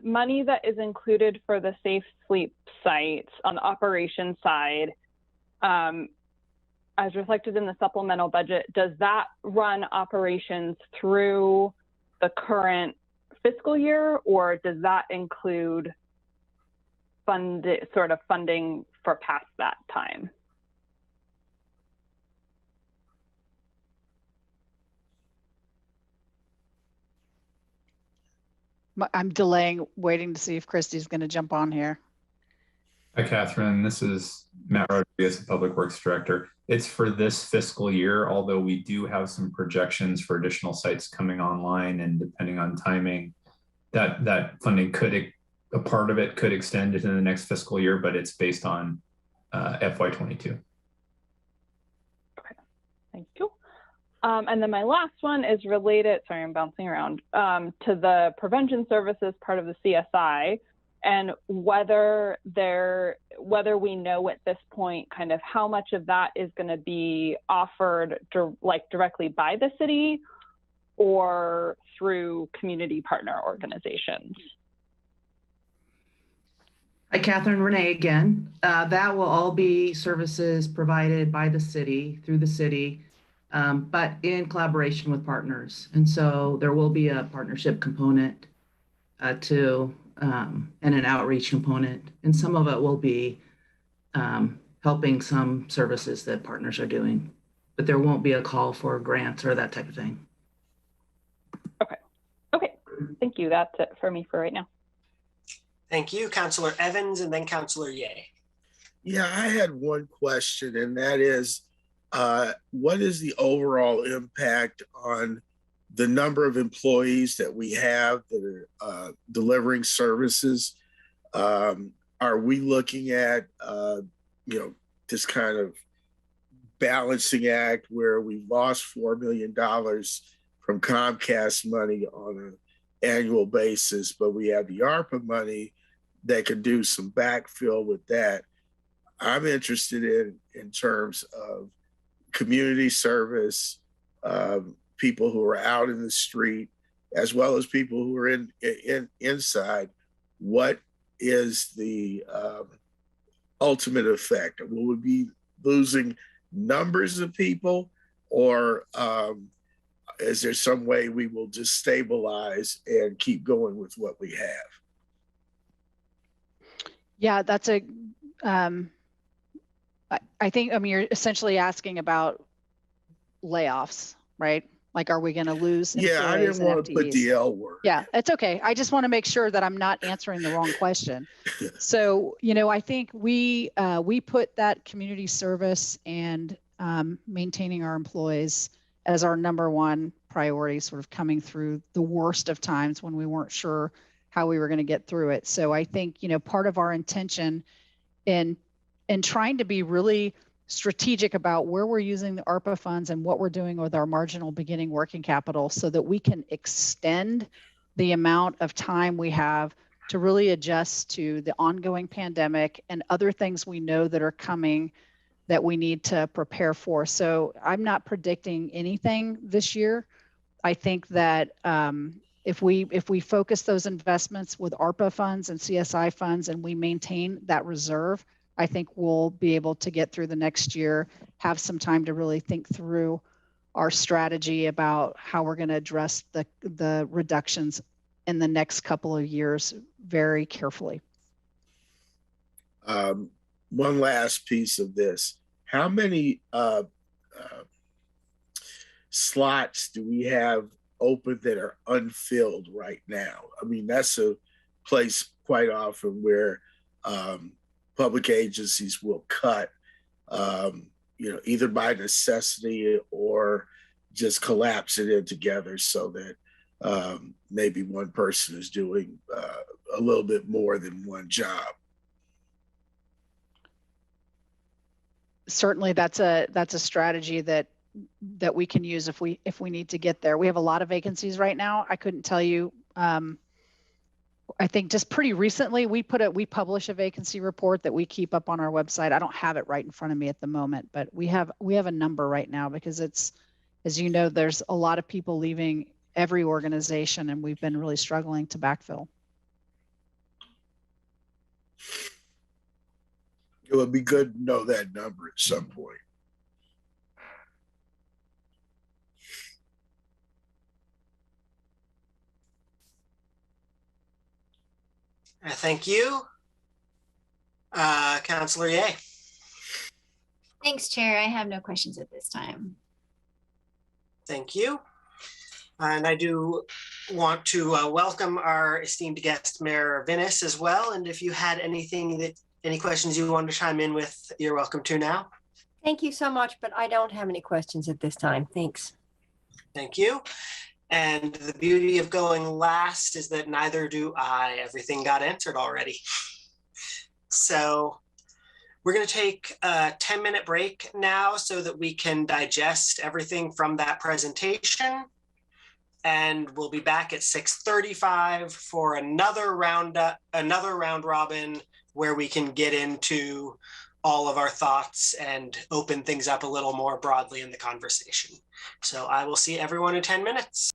money that is included for the Safe Sleep sites on the operations side, as reflected in the supplemental budget, does that run operations through the current fiscal year, or does that include funding for past that time? I'm delaying, waiting to see if Christy's going to jump on here. Hi, Catherine. This is Matt Rodriguez, the Public Works Director. It's for this fiscal year, although we do have some projections for additional sites coming online, and depending on timing, that funding a part of it could extend into the next fiscal year, but it's based on FY22. Okay, thank you. And then my last one is related, sorry, I'm bouncing around, to the prevention services part of the CSI, and whether we know at this point kind of how much of that is going to be offered directly by the city or through community partner organizations. Hi, Catherine. Renee again. That will all be services provided by the city, through the city, but in collaboration with partners. And so there will be a partnership component and an outreach component. And some of it will be helping some services that partners are doing, but there won't be a call for grants or that type of thing. Okay. Okay. Thank you. That's it for me for right now. Thank you, Councillor Evans, and then Councillor Ye. Yeah, I had one question, and that is, what is the overall impact on the number of employees that we have that are delivering services? Are we looking at, this kind of balancing act where we lost $4 million from Comcast money on an annual basis, but we have the ARPA money that could do some backfill with that? I'm interested in terms of community service, people who are out in the street, as well as people who are inside. What is the ultimate effect? Will we be losing numbers of people, or is there some way we will just stabilize and keep going with what we have? Yeah, that's a, I think, you're essentially asking about layoffs, right? Like, are we going to lose? Yeah, I didn't want to put the L word. Yeah, it's okay. I just want to make sure that I'm not answering the wrong question. So, I think we put that community service and maintaining our employees as our #1 priority, sort of coming through the worst of times when we weren't sure how we were going to get through it. So I think, part of our intention in trying to be really strategic about where we're using the ARPA funds and what we're doing with our marginal beginning working capital so that we can extend the amount of time we have to really adjust to the ongoing pandemic and other things we know that are coming that we need to prepare for. So I'm not predicting anything this year. I think that if we focus those investments with ARPA funds and CSI funds and we maintain that reserve, I think we'll be able to get through the next year, have some time to really think through our strategy about how we're going to address the reductions in the next couple of years very carefully. One last piece of this. How many slots do we have open that are unfilled right now? I mean, that's a place quite often where public agencies will cut, either by necessity or just collapse it in together so that maybe one person is doing a little bit more than one job. Certainly, that's a strategy that we can use if we need to get there. We have a lot of vacancies right now. I couldn't tell you. I think just pretty recently we publish a vacancy report that we keep up on our website. I don't have it right in front of me at the moment, but we have a number right now because it's, as you know, there's a lot of people leaving every organization and we've been really struggling to backfill. It would be good to know that number at some point. Thank you. Councilor Ye. Thanks, Chair. I have no questions at this time. Thank you. And I do want to welcome our esteemed guest, Mayor Vinnis, as well. And if you had any questions you wanted to chime in with, you're welcome to now. Thank you so much, but I don't have any questions at this time. Thanks. Thank you. And the beauty of going last is that neither do I. Everything got answered already. So we're going to take a 10-minute break now so that we can digest everything from that presentation. And we'll be back at 6:35 for another round robin where we can get into all of our thoughts and open things up a little more broadly in the conversation. So I will see everyone in 10 minutes.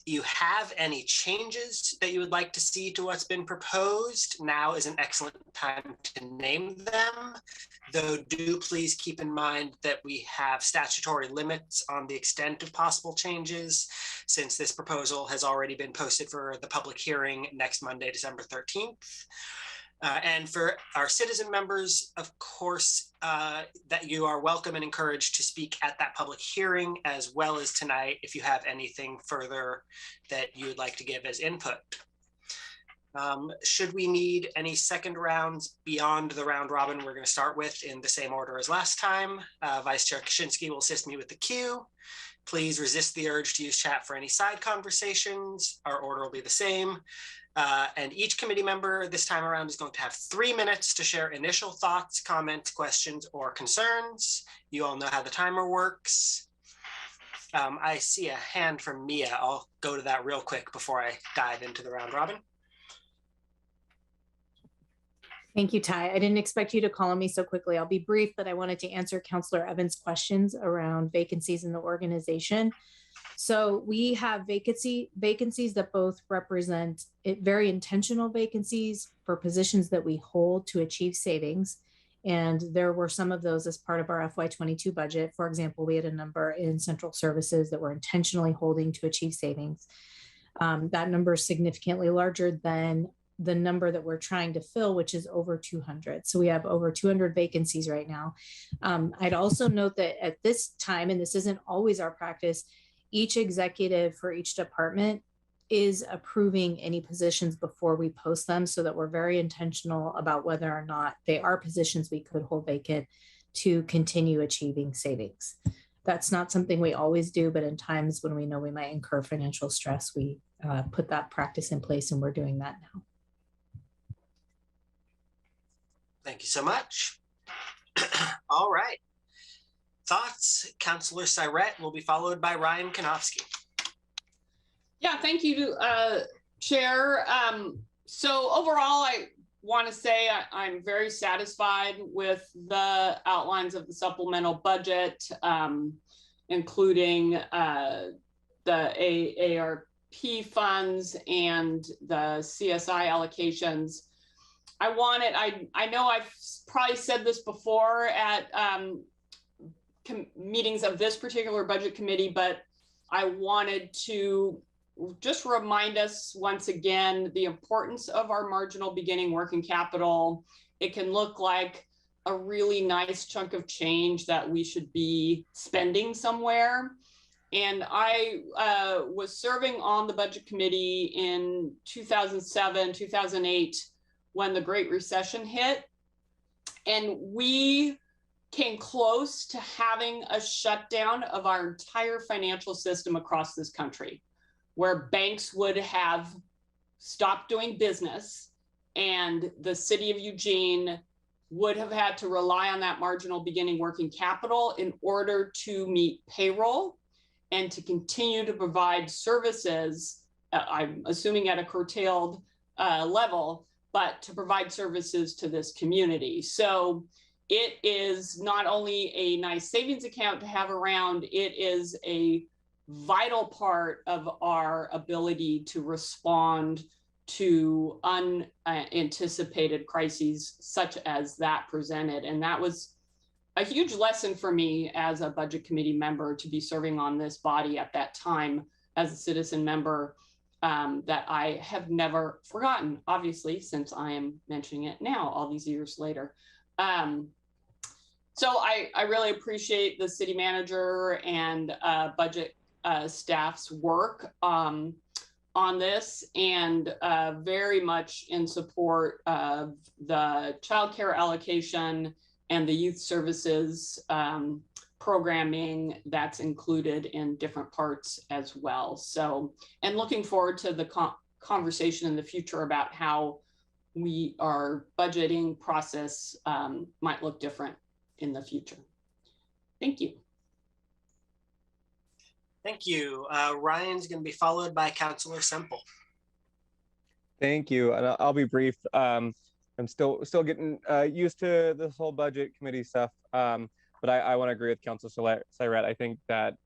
you have any changes that you would like to see to what's been proposed, now is an excellent time to name them. Though do please keep in mind that we have statutory limits on the extent of possible changes, since this proposal has already been posted for the public hearing next Monday, December 13th. And for our citizen members, of course, that you are welcome and encouraged to speak at that public hearing, as well as tonight, if you have anything further that you would like to give as input. Should we need any second rounds beyond the round robin we're going to start with in the same order as last time, Vice Chair Kaczynski will assist me with the queue. Please resist the urge to use chat for any side conversations. Our order will be the same. And each committee member this time around is going to have 3 minutes to share initial thoughts, comments, questions, or concerns. You all know how the timer works. I see a hand from Mia. I'll go to that real quick before I dive into the round robin. Thank you, Ty. I didn't expect you to call on me so quickly. I'll be brief, but I wanted to answer Councillor Evans' questions around vacancies in the organization. So we have vacancies that both represent very intentional vacancies for positions that we hold to achieve savings. And there were some of those as part of our FY22 budget. For example, we had a number in central services that we're intentionally holding to achieve savings. That number is significantly larger than the number that we're trying to fill, which is over 200. So we have over 200 vacancies right now. I'd also note that at this time, and this isn't always our practice, each executive for each department is approving any positions before we post them, so that we're very intentional about whether or not they are positions we could hold vacant to continue achieving savings. That's not something we always do, but in times when we know we might incur financial stress, we put that practice in place, and we're doing that now. Thank you so much. All right. Thoughts? Councillor Syrett will be followed by Ryan Kanofsky. Yeah, thank you, Chair. So overall, I want to say I'm very satisfied with the outlines of the supplemental budget, including the ARP funds and the CSI allocations. I know I've probably said this before at meetings of this particular budget committee, but I wanted to just remind us once again the importance of our marginal beginning working capital. It can look like a really nice chunk of change that we should be spending somewhere. And I was serving on the budget committee in 2007, 2008, when the Great Recession hit. And we came close to having a shutdown of our entire financial system across this country, where banks would have stopped doing business and the city of Eugene would have had to rely on that marginal beginning working capital in order to meet payroll and to continue to provide services, I'm assuming at a curtailed level, but to provide services to this community. So it is not only a nice savings account to have around, it is a vital part of our ability to respond to unanticipated crises such as that presented. And that was a huge lesson for me as a budget committee member, to be serving on this body at that time as a citizen member, that I have never forgotten, obviously, since I am mentioning it now, all these years later. So I really appreciate the city manager and budget staff's work on this, and very much in support of the childcare allocation and the youth services programming that's included in different parts as well. So, and looking forward to the conversation in the future about how our budgeting process might look different in the future. Thank you. Thank you. Ryan's going to be followed by Councillor Semple. Thank you, and I'll be brief. I'm still getting used to this whole budget committee stuff, but I want to agree with Councillor Syrett. I think that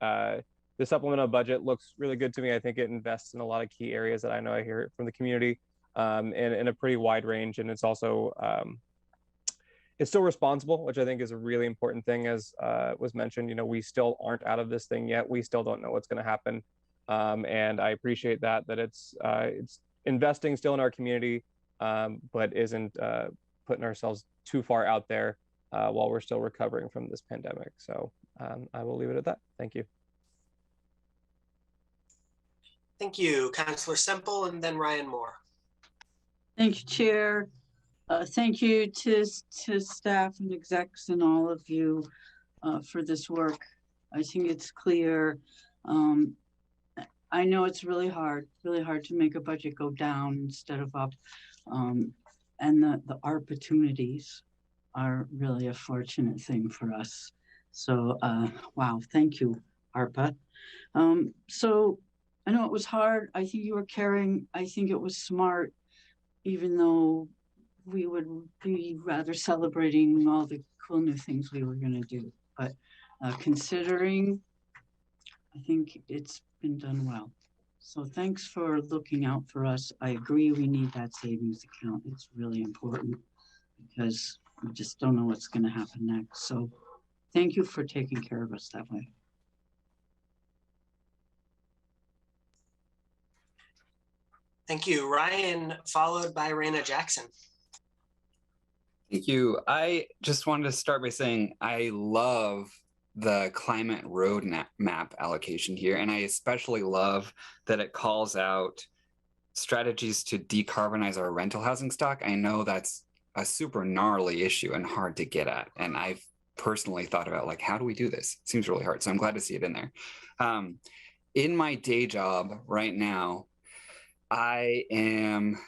the supplemental budget looks really good to me. I think it invests in a lot of key areas that I know I hear from the community, and in a pretty wide range. And it's also it's still responsible, which I think is a really important thing. As was mentioned, you know, we still aren't out of this thing yet. We still don't know what's going to happen, and I appreciate that it's investing still in our community, but isn't putting ourselves too far out there while we're still recovering from this pandemic. So I will leave it at that. Thank you. Thank you, Councillor Semple, and then Ryan Moore. Thank you, Chair. Thank you to staff and execs and all of you for this work. I think it's clear. I know it's really hard to make a budget go down instead of up. And the opportunities are really a fortunate thing for us. So, wow, thank you, ARPA. So I know it was hard. I think you were caring. I think it was smart, even though we would be rather celebrating all the cool new things we were going to do. But considering, I think it's been done well. So thanks for looking out for us. I agree we need that savings account. It's really important because we just don't know what's going to happen next. So thank you for taking care of us that way. Thank you, Ryan, followed by Raina Jackson. Thank you. I just wanted to start by saying I love the climate roadmap allocation here, and I especially love that it calls out strategies to decarbonize our rental housing stock. I know that's a super gnarly issue and hard to get at, and I've personally thought about, like, how do we do this? It seems really hard, so I'm glad to see it in there. In my day job right now, I am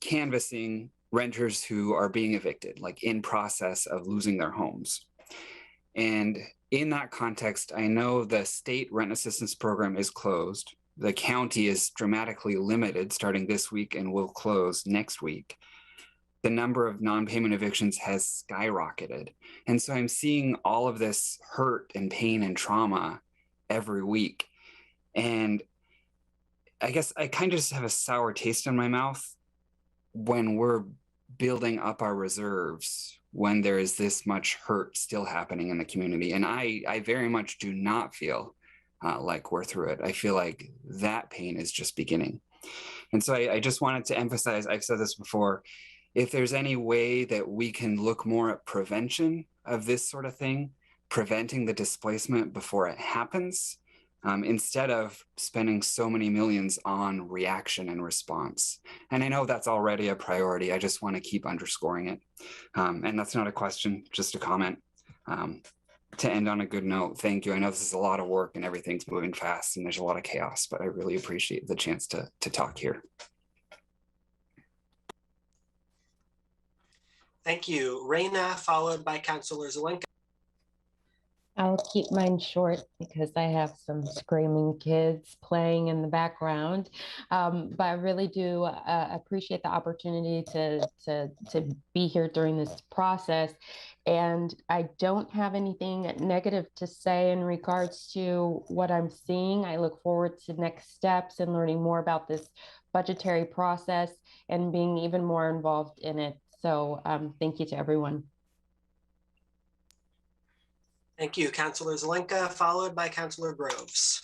canvassing renters who are being evicted, like in process of losing their homes. And in that context, I know the state rent assistance program is closed. The county is dramatically limited starting this week and will close next week. The number of non-payment evictions has skyrocketed. And so I'm seeing all of this hurt and pain and trauma every week. And I guess I kind of just have a sour taste in my mouth when we're building up our reserves, when there is this much hurt still happening in the community. And I very much do not feel like we're through it. I feel like that pain is just beginning. And so I just wanted to emphasize, I've said this before, if there's any way that we can look more at prevention of this sort of thing, preventing the displacement before it happens, instead of spending so many millions on reaction and response. And I know that's already a priority. I just want to keep underscoring it. And that's not a question, just a comment. To end on a good note, thank you. I know this is a lot of work and everything's moving fast and there's a lot of chaos, but I really appreciate the chance to talk here. Thank you. Raina, followed by Councillor Zelenka. I'll keep mine short because I have some screaming kids playing in the background. But I really do appreciate the opportunity to be here during this process. And I don't have anything negative to say in regards to what I'm seeing. I look forward to next steps and learning more about this budgetary process and being even more involved in it. So thank you to everyone. Thank you, Councillor Zelenka, followed by Councillor Groves.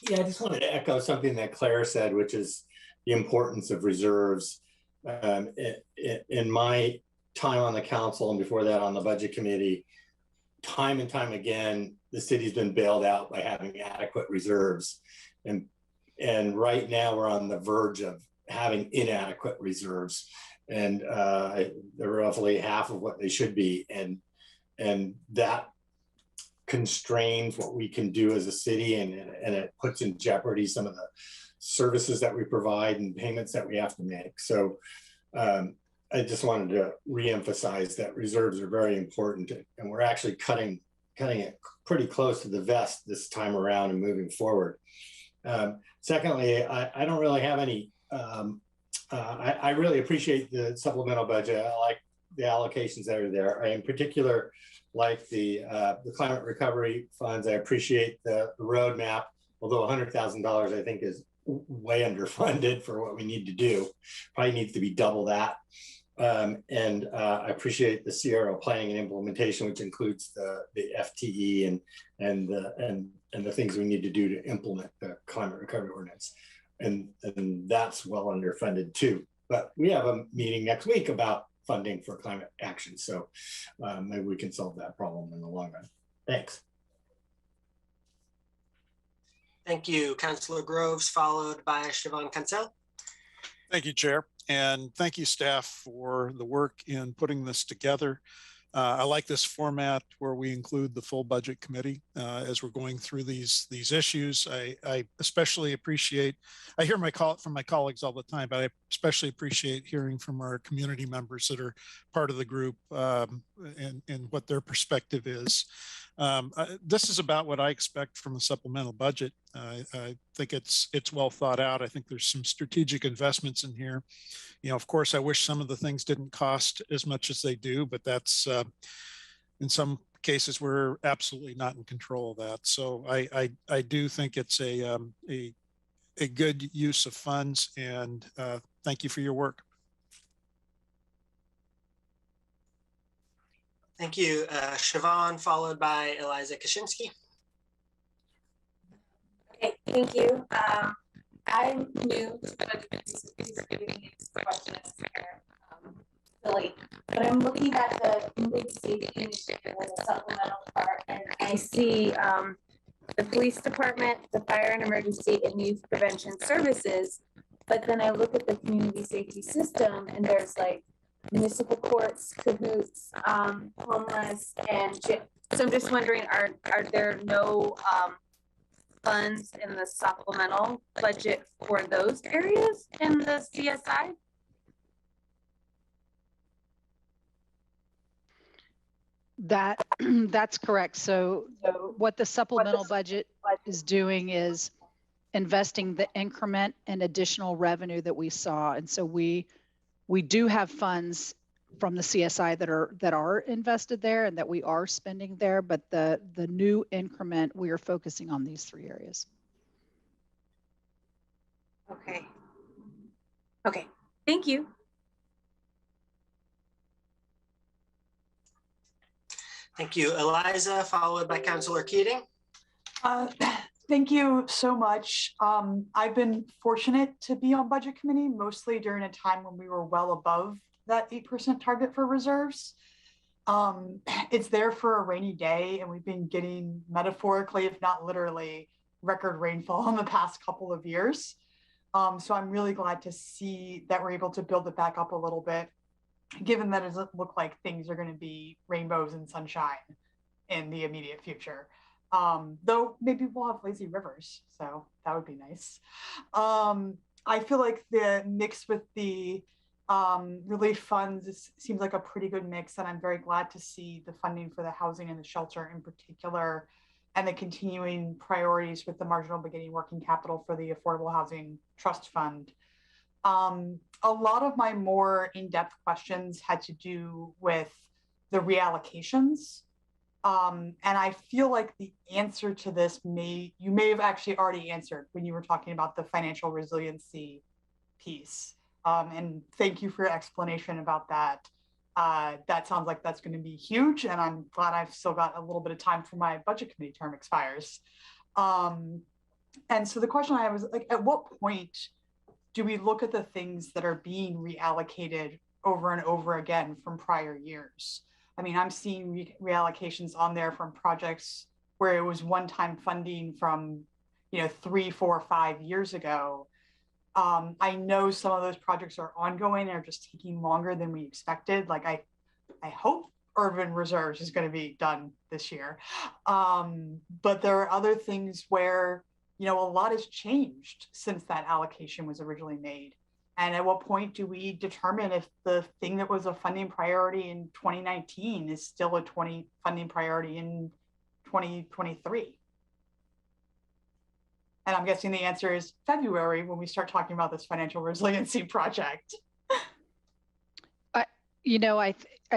Yeah, I just wanted to echo something that Claire said, which is the importance of reserves. In my time on the council and before that on the budget committee, time and time again, the city's been bailed out by having adequate reserves. And right now we're on the verge of having inadequate reserves. And they're roughly half of what they should be. And that constrains what we can do as a city, and it puts in jeopardy some of the services that we provide and payments that we have to make. So I just wanted to reemphasize that reserves are very important, and we're actually cutting it pretty close to the vest this time around and moving forward. Secondly, I don't really have any, I really appreciate the supplemental budget. I like the allocations that are there. I in particular like the climate recovery funds. I appreciate the roadmap. although $100,000 I think is way underfunded for what we need to do. Probably needs to be double that. I appreciate the CRO planning and implementation, which includes the FTE and the things we need to do to implement the climate recovery ordinance. And that's well underfunded too. But we have a meeting next week about funding for climate action. So maybe we can solve that problem in the long run. Thanks. Thank you, Councillor Groves, followed by Siobhan Cancel. Thank you, Chair. And thank you, staff, for the work in putting this together. I like this format where we include the full budget committee as we're going through these issues. I especially appreciate, I hear from my colleagues all the time, but I especially appreciate hearing from our community members that are part of the group and what their perspective is. This is about what I expect from a supplemental budget. I think it's well thought out. I think there's some strategic investments in here. You know, of course, I wish some of the things didn't cost as much as they do, but that's in some cases we're absolutely not in control of that. So I do think it's a good use of funds, and thank you for your work. Thank you, Siobhan, followed by Eliza Kaczynski. Okay, thank you. I'm new to budget giving this question as silly, but I'm looking at the community safety initiative and the supplemental part, and I see the police department, the fire and emergency and youth prevention services, but then I look at the community safety system and there's like municipal courts, cahoots, homeless, and so I'm just wondering, are there no funds in the supplemental budget for those areas in the CSI? That's correct. So what the supplemental budget is doing is investing the increment and additional revenue that we saw. And so we do have funds from the CSI that are invested there and that we are spending there, but the new increment, we are focusing on these three areas. Okay. Okay, thank you. Thank you, Eliza, followed by Councillor Keating. Thank you so much. I've been fortunate to be on budget committee, mostly during a time when we were well above that 8% target for reserves. It's there for a rainy day, and we've been getting, metaphorically, if not literally, record rainfall in the past couple of years. So I'm really glad to see that we're able to build it back up a little bit, given that it doesn't look like things are going to be rainbows and sunshine in the immediate future. Though maybe we'll have lazy rivers, so that would be nice. I feel like the mix with the relief funds seems like a pretty good mix, and I'm very glad to see the funding for the housing and the shelter in particular, and the continuing priorities with the marginal beginning working capital for the Affordable Housing Trust Fund. A lot of my more in-depth questions had to do with the reallocations. And I feel like the answer to this you may have actually already answered when you were talking about the financial resiliency piece. And thank you for your explanation about that. That sounds like that's going to be huge, and I'm glad I've still got a little bit of time for my budget committee term expires. And so the question I have is, like, at what point do we look at the things that are being reallocated over and over again from prior years? I mean, I'm seeing reallocations on there from projects where it was one-time funding from, 3, 4, 5 years ago. I know some of those projects are ongoing and are just taking longer than we expected. Like I hope urban reserves is going to be done this year. But there are other things where, a lot has changed since that allocation was originally made. And at what point do we determine if the thing that was a funding priority in 2019 is still a funding priority in 2023? And I'm guessing the answer is February when we start talking about this financial resiliency project. You know, I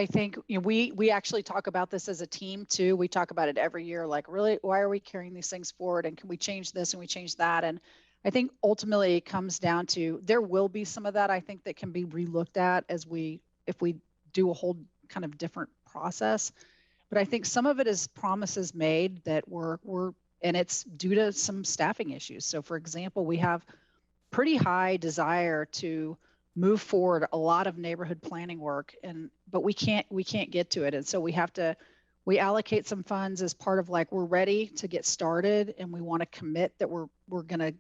think we actually talk about this as a team too. We talk about it every year, like really, why are we carrying these things forward, and can we change this and we change that? And I think ultimately it comes down to, there will be some of that I think that can be relooked at if we do a whole kind of different process. But I think some of it is promises made that and it's due to some staffing issues. So for example, we have pretty high desire to move forward a lot of neighborhood planning work, but we can't get to it. And so we allocate some funds as part of, like, we're ready to get started and we want to commit that we're going to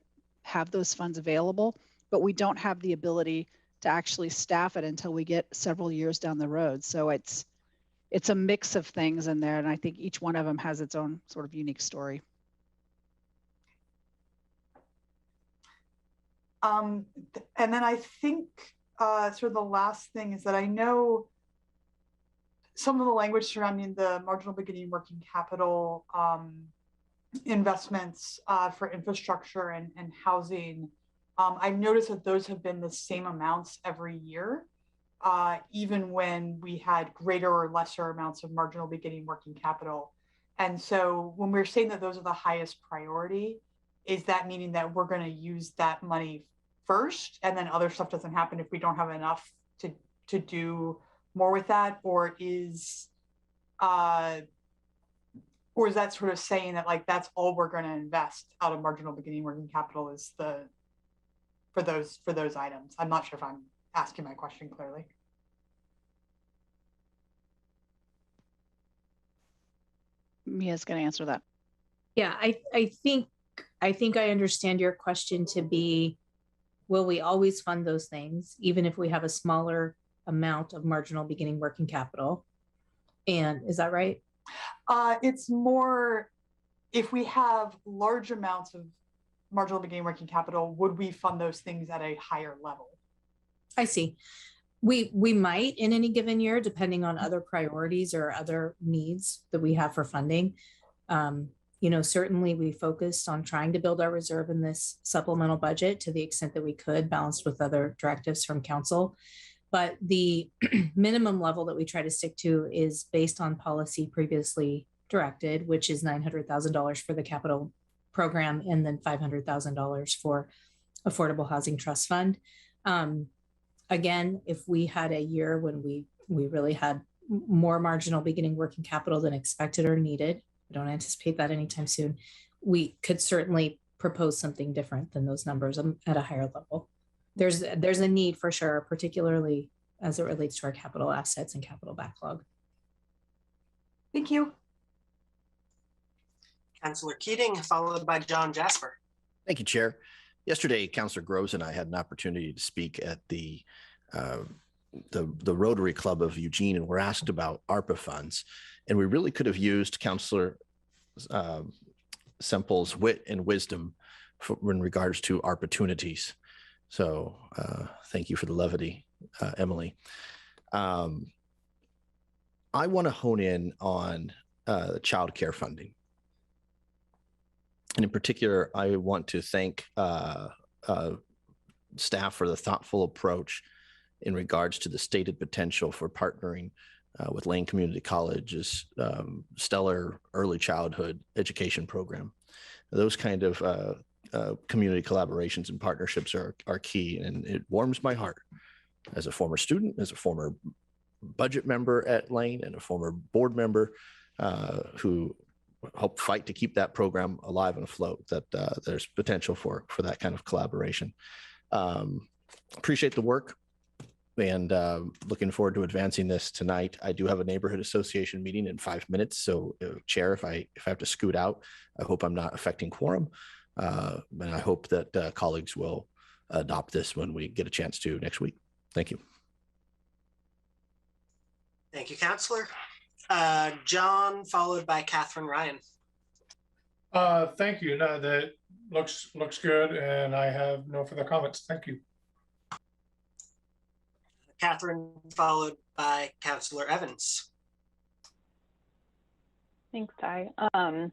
have those funds available, but we don't have the ability to actually staff it until we get several years down the road. So it's a mix of things in there, and I think each one of them has its own sort of unique story. And then I think sort of the last thing is that I know some of the language surrounding the marginal beginning working capital investments for infrastructure and housing. I've noticed that those have been the same amounts every year, even when we had greater or lesser amounts of marginal beginning working capital. And so when we're saying that those are the highest priority, is that meaning that we're going to use that money first and then other stuff doesn't happen if we don't have enough to do more with that? Or is that sort of saying that, like, that's all we're going to invest out of marginal beginning working capital is for those items? I'm not sure if I'm asking my question clearly. Mia's going to answer that. Yeah, I think I understand your question to be, will we always fund those things, even if we have a smaller amount of marginal beginning working capital? And is that right? It's more, if we have large amounts of marginal beginning working capital, would we fund those things at a higher level? I see. We might in any given year, depending on other priorities or other needs that we have for funding. Certainly we focused on trying to build our reserve in this supplemental budget to the extent that we could, balanced with other directives from council. But the minimum level that we try to stick to is based on policy previously directed, which is $900,000 for the capital program and then $500,000 for Affordable Housing Trust Fund. Again, if we had a year when we really had more marginal beginning working capital than expected or needed, I don't anticipate that anytime soon, we could certainly propose something different than those numbers at a higher level. There's a need for sure, particularly as it relates to our capital assets and capital backlog. Thank you. Councillor Keating, followed by John Jasper. Thank you, Chair. Yesterday, Councillor Groves and I had an opportunity to speak at the Rotary Club of Eugene, and we're asked about ARPA funds. And we really could have used Councillor Semple's wit and wisdom in regards to opportunities. So thank you for the levity, Emily. I want to hone in on childcare funding. And in particular, I want to thank staff for the thoughtful approach in regards to the stated potential for partnering with Lane Community College's stellar early childhood education program. Those kind of community collaborations and partnerships are key, and it warms my heart as a former student, as a former budget member at Lane, and a former board member who helped fight to keep that program alive and afloat, that there's potential for that kind of collaboration. Appreciate the work, and looking forward to advancing this tonight. I do have a neighborhood association meeting in 5 minutes, so Chair, if I have to scoot out, I hope I'm not affecting quorum, and I hope that colleagues will adopt this when we get a chance to next week. Thank you. Thank you, Councillor. John, followed by Catherine Ryan. Thank you. No, that looks good, and I have no further comments. Thank you. Catherine, followed by Councillor Evans. Thanks, Ty. I'm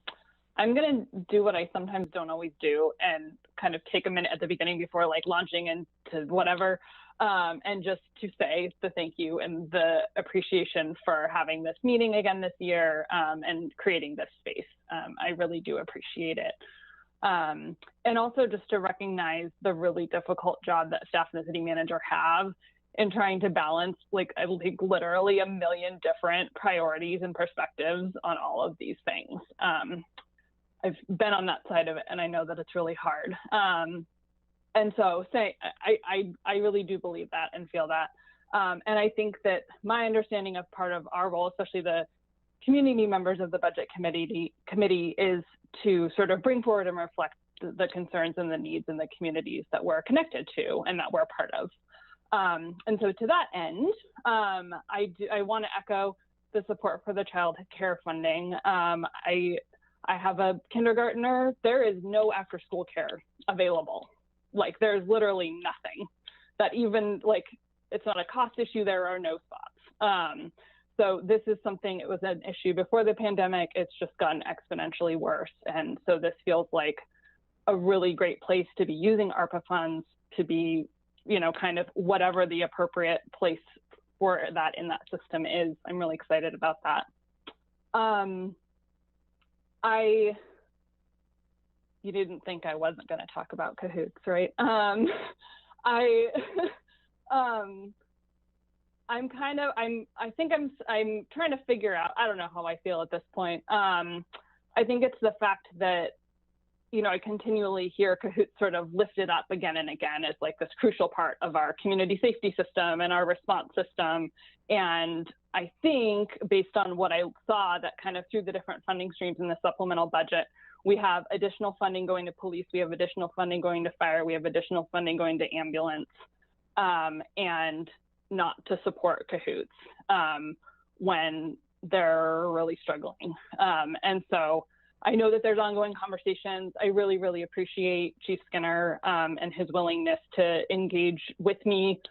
going to do what I sometimes don't always do and kind of take a minute at the beginning before like launching into whatever. And just to say the thank you and the appreciation for having this meeting again this year and creating this space. I really do appreciate it. And also just to recognize the really difficult job that staff and the city manager have in trying to balance like literally a million different priorities and perspectives on all of these things. I've been on that side of it and I know that it's really hard. And so I really do believe that and feel that. And I think that my understanding of part of our role, especially the community members of the budget committee is to sort of bring forward and reflect the concerns and the needs in the communities that we're connected to and that we're part of. And so to that end, I want to echo the support for the child care funding. I have a kindergartner. There is no after school care available. Like there's literally nothing that even like, it's not a cost issue. There are no spots. So this is something, it was an issue before the pandemic. It's just gotten exponentially worse. And so this feels like a really great place to be using ARPA funds to be, you know, kind of whatever the appropriate place for that in that system is. I'm really excited about that. You didn't think I wasn't going to talk about cahoots, right? I'm trying to figure out, I don't know how I feel at this point. I think it's the fact that, you know, I continually hear cahoots sort of lifted up again and again as like this crucial part of our community safety system and our response system. And I think based on what I saw that kind of through the different funding streams in the supplemental budget, we have additional funding going to police, we have additional funding going to fire, we have additional funding going to ambulance, and not to support cahoots when they're really struggling. And so I know that there's ongoing conversations. I really, really appreciate Chief Skinner and his willingness to engage with me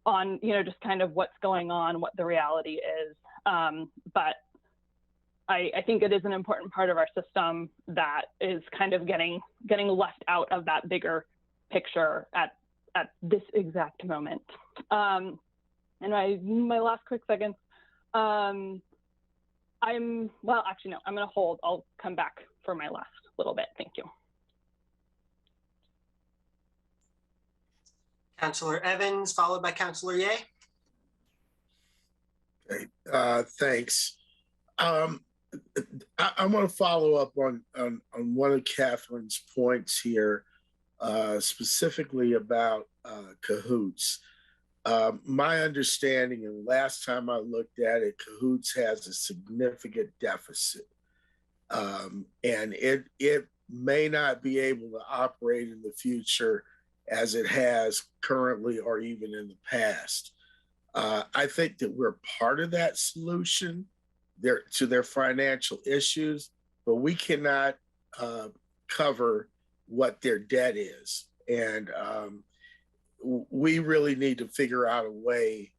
on, you know, just kind of what's going on, what the reality is. But I think it is an important part of our system that is kind of getting left out of that bigger picture at this exact moment. And my last quick seconds, well, actually, no, I'm going to hold. I'll come back for my last little bit. Thank you. Councillor Evans, followed by Councillor Ye. Okay, thanks. I want to follow up on one of Catherine's points here, specifically about cahoots. My understanding, and last time I looked at it, cahoots has a significant deficit. And it may not be able to operate in the future as it has currently or even in the past. I think that we're part of that solution to their financial issues, but we cannot cover what their debt is. And we really need to figure out a way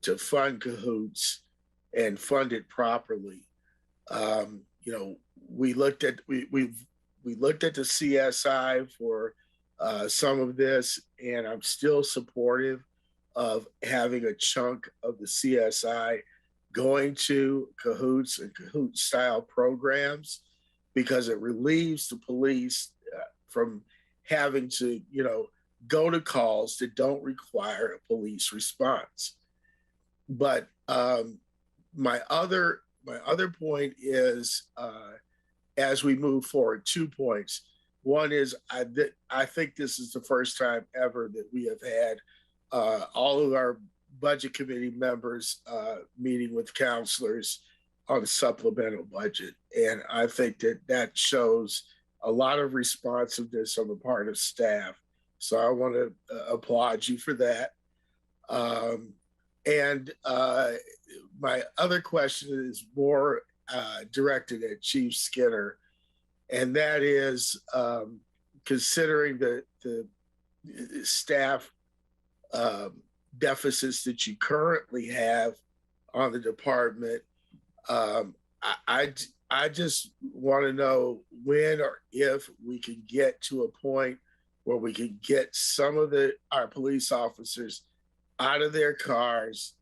to fund cahoots and fund it properly. You know, we looked at the CSI for some of this, and I'm still supportive of having a chunk of the CSI going to cahoots and cahoot style programs, because it relieves the police from having to, you know, go to calls that don't require a police response. But my other point is, as we move forward, 2 points. One is I think this is the first time ever that we have had all of our budget committee members meeting with counselors on a supplemental budget. And I think that shows a lot of responsiveness on the part of staff. So I want to applaud you for that. And my other question is more directed at Chief Skinner. And that is considering the staff deficits that you currently have on the department, I just want to know when or if we can get to a point where we could get some of our police officers out of their cars,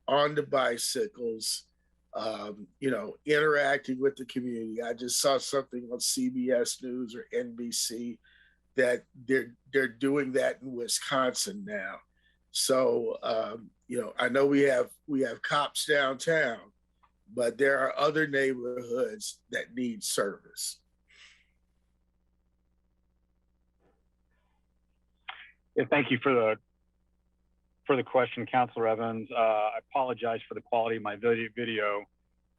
onto bicycles, interacting with the community. I just saw something on CBS News or NBC that they're doing that in Wisconsin now. So I know we have cops downtown, but there are other neighborhoods that need service. Yeah, thank you for the question, Councilor Evans. I apologize for the quality of my video.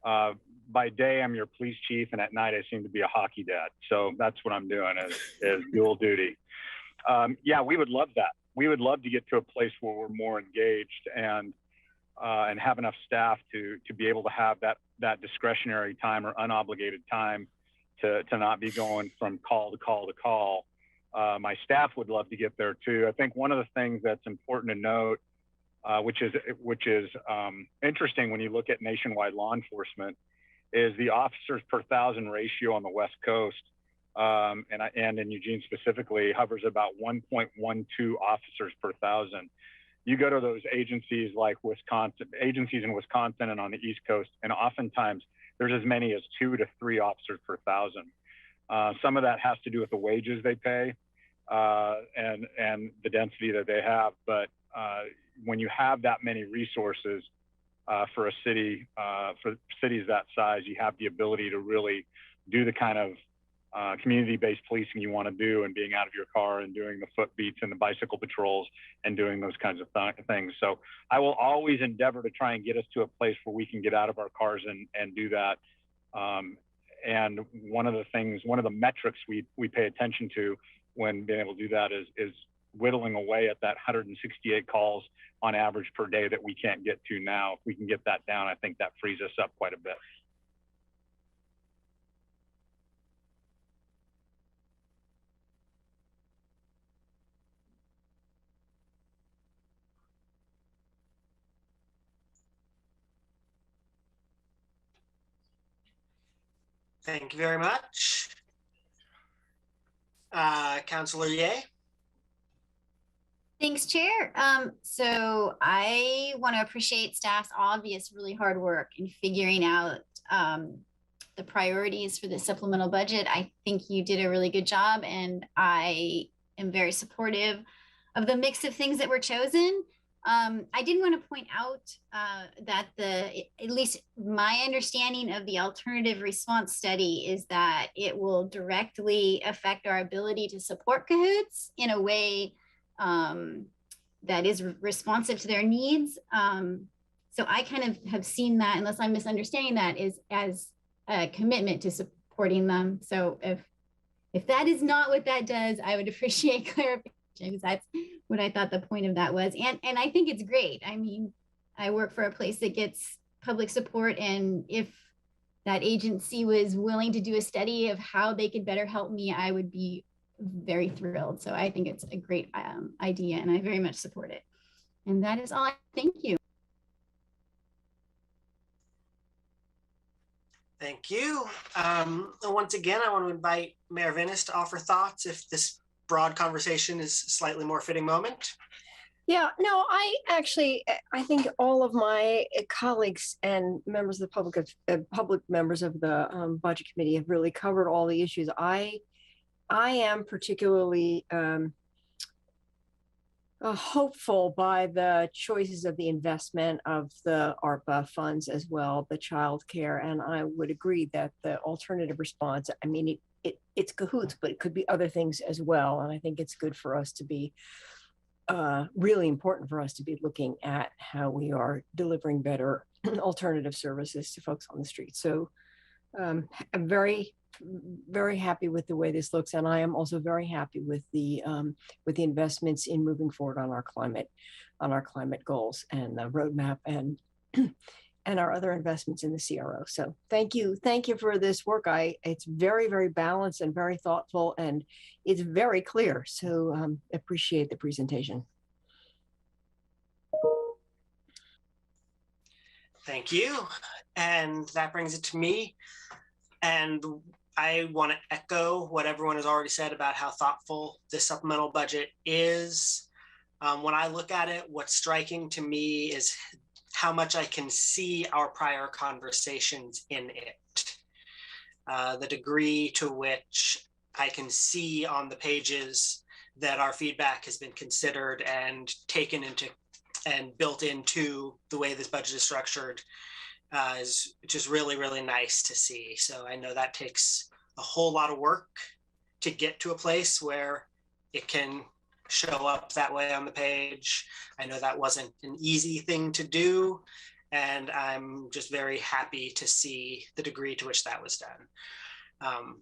By day, I'm your police chief, and at night, I seem to be a hockey dad. So that's what I'm doing is dual duty. Yeah, we would love that. We would love to get to a place where we're more engaged and have enough staff to be able to have that discretionary time or unobligated time to not be going from call to call to call. My staff would love to get there too. I think one of the things that's important to note, which is interesting when you look at nationwide law enforcement, is the officers per thousand ratio on the West Coast, and in Eugene specifically, hovers about 1.12 officers per thousand. You go to those agencies like agencies in Wisconsin and on the East Coast, and oftentimes there's as many as 2 to 3 officers per thousand. Some of that has to do with the wages they pay and the density that they have. But when you have that many resources for a city, for cities that size, you have the ability to really do the kind of community-based policing you want to do, and being out of your car and doing the foot beats and the bicycle patrols and doing those kinds of things. So I will always endeavor to try and get us to a place where we can get out of our cars and do that. And one of the metrics we pay attention to when being able to do that is whittling away at that 168 calls on average per day that we can't get to now. If we can get that down, I think that frees us up quite a bit. Thank you very much. Councilor Ye. Thanks, Chair. So I want to appreciate staff's obvious really hard work in figuring out the priorities for the supplemental budget. I think you did a really good job, and I am very supportive of the mix of things that were chosen. I did want to point out that at least my understanding of the alternative response study is that it will directly affect our ability to support cahoots in a way that is responsive to their needs. So I kind of have seen that, unless I'm misunderstanding that, is as a commitment to supporting them. So if that is not what that does, I would appreciate clarification, because that's what I thought the point of that was. And I think it's great. I mean, I work for a place that gets public support, and if that agency was willing to do a study of how they could better help me, I would be very thrilled. So I think it's a great idea, and I very much support it. And that is all. Thank you. Thank you. Once again, I want to invite Mayor Vinnis to offer thoughts if this broad conversation is a slightly more fitting moment. Yeah, no, I think all of my colleagues and members of the public members of the budget committee have really covered all the issues. I am particularly hopeful by the choices of the investment of the ARPA funds as well, the child care. And I would agree that the alternative response, I mean, it's cahoots, but it could be other things as well. And I think it's good for us to be, really important for us to be looking at how we are delivering better alternative services to folks on the street. So I'm very, very happy with the way this looks. And I am also very happy with the investments in moving forward on our climate goals and the roadmap and and our other investments in the CRO. So thank you for this work. It's very, very balanced and very thoughtful, and it's very clear. So appreciate the presentation. Thank you. And that brings it to me. And I want to echo what everyone has already said about how thoughtful this supplemental budget is. When I look at it, what's striking to me is how much I can see our prior conversations in it. The degree to which I can see on the pages that our feedback has been considered and taken into and built into the way this budget is structured is just really, really nice to see. So I know that takes a whole lot of work to get to a place where it can show up that way on the page. I know that wasn't an easy thing to do, and I'm just very happy to see the degree to which that was done.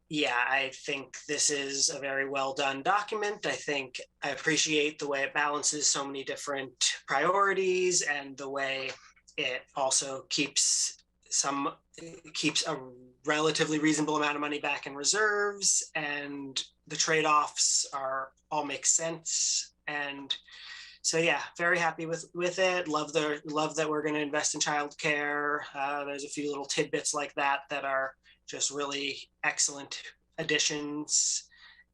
Yeah, I think this is a very well done document. I appreciate the way it balances so many different priorities and the way it also keeps a relatively reasonable amount of money back in reserves, and the trade-offs all make sense. And so yeah, very happy with it. Love that we're going to invest in childcare. There's a few little tidbits like that are just really excellent additions.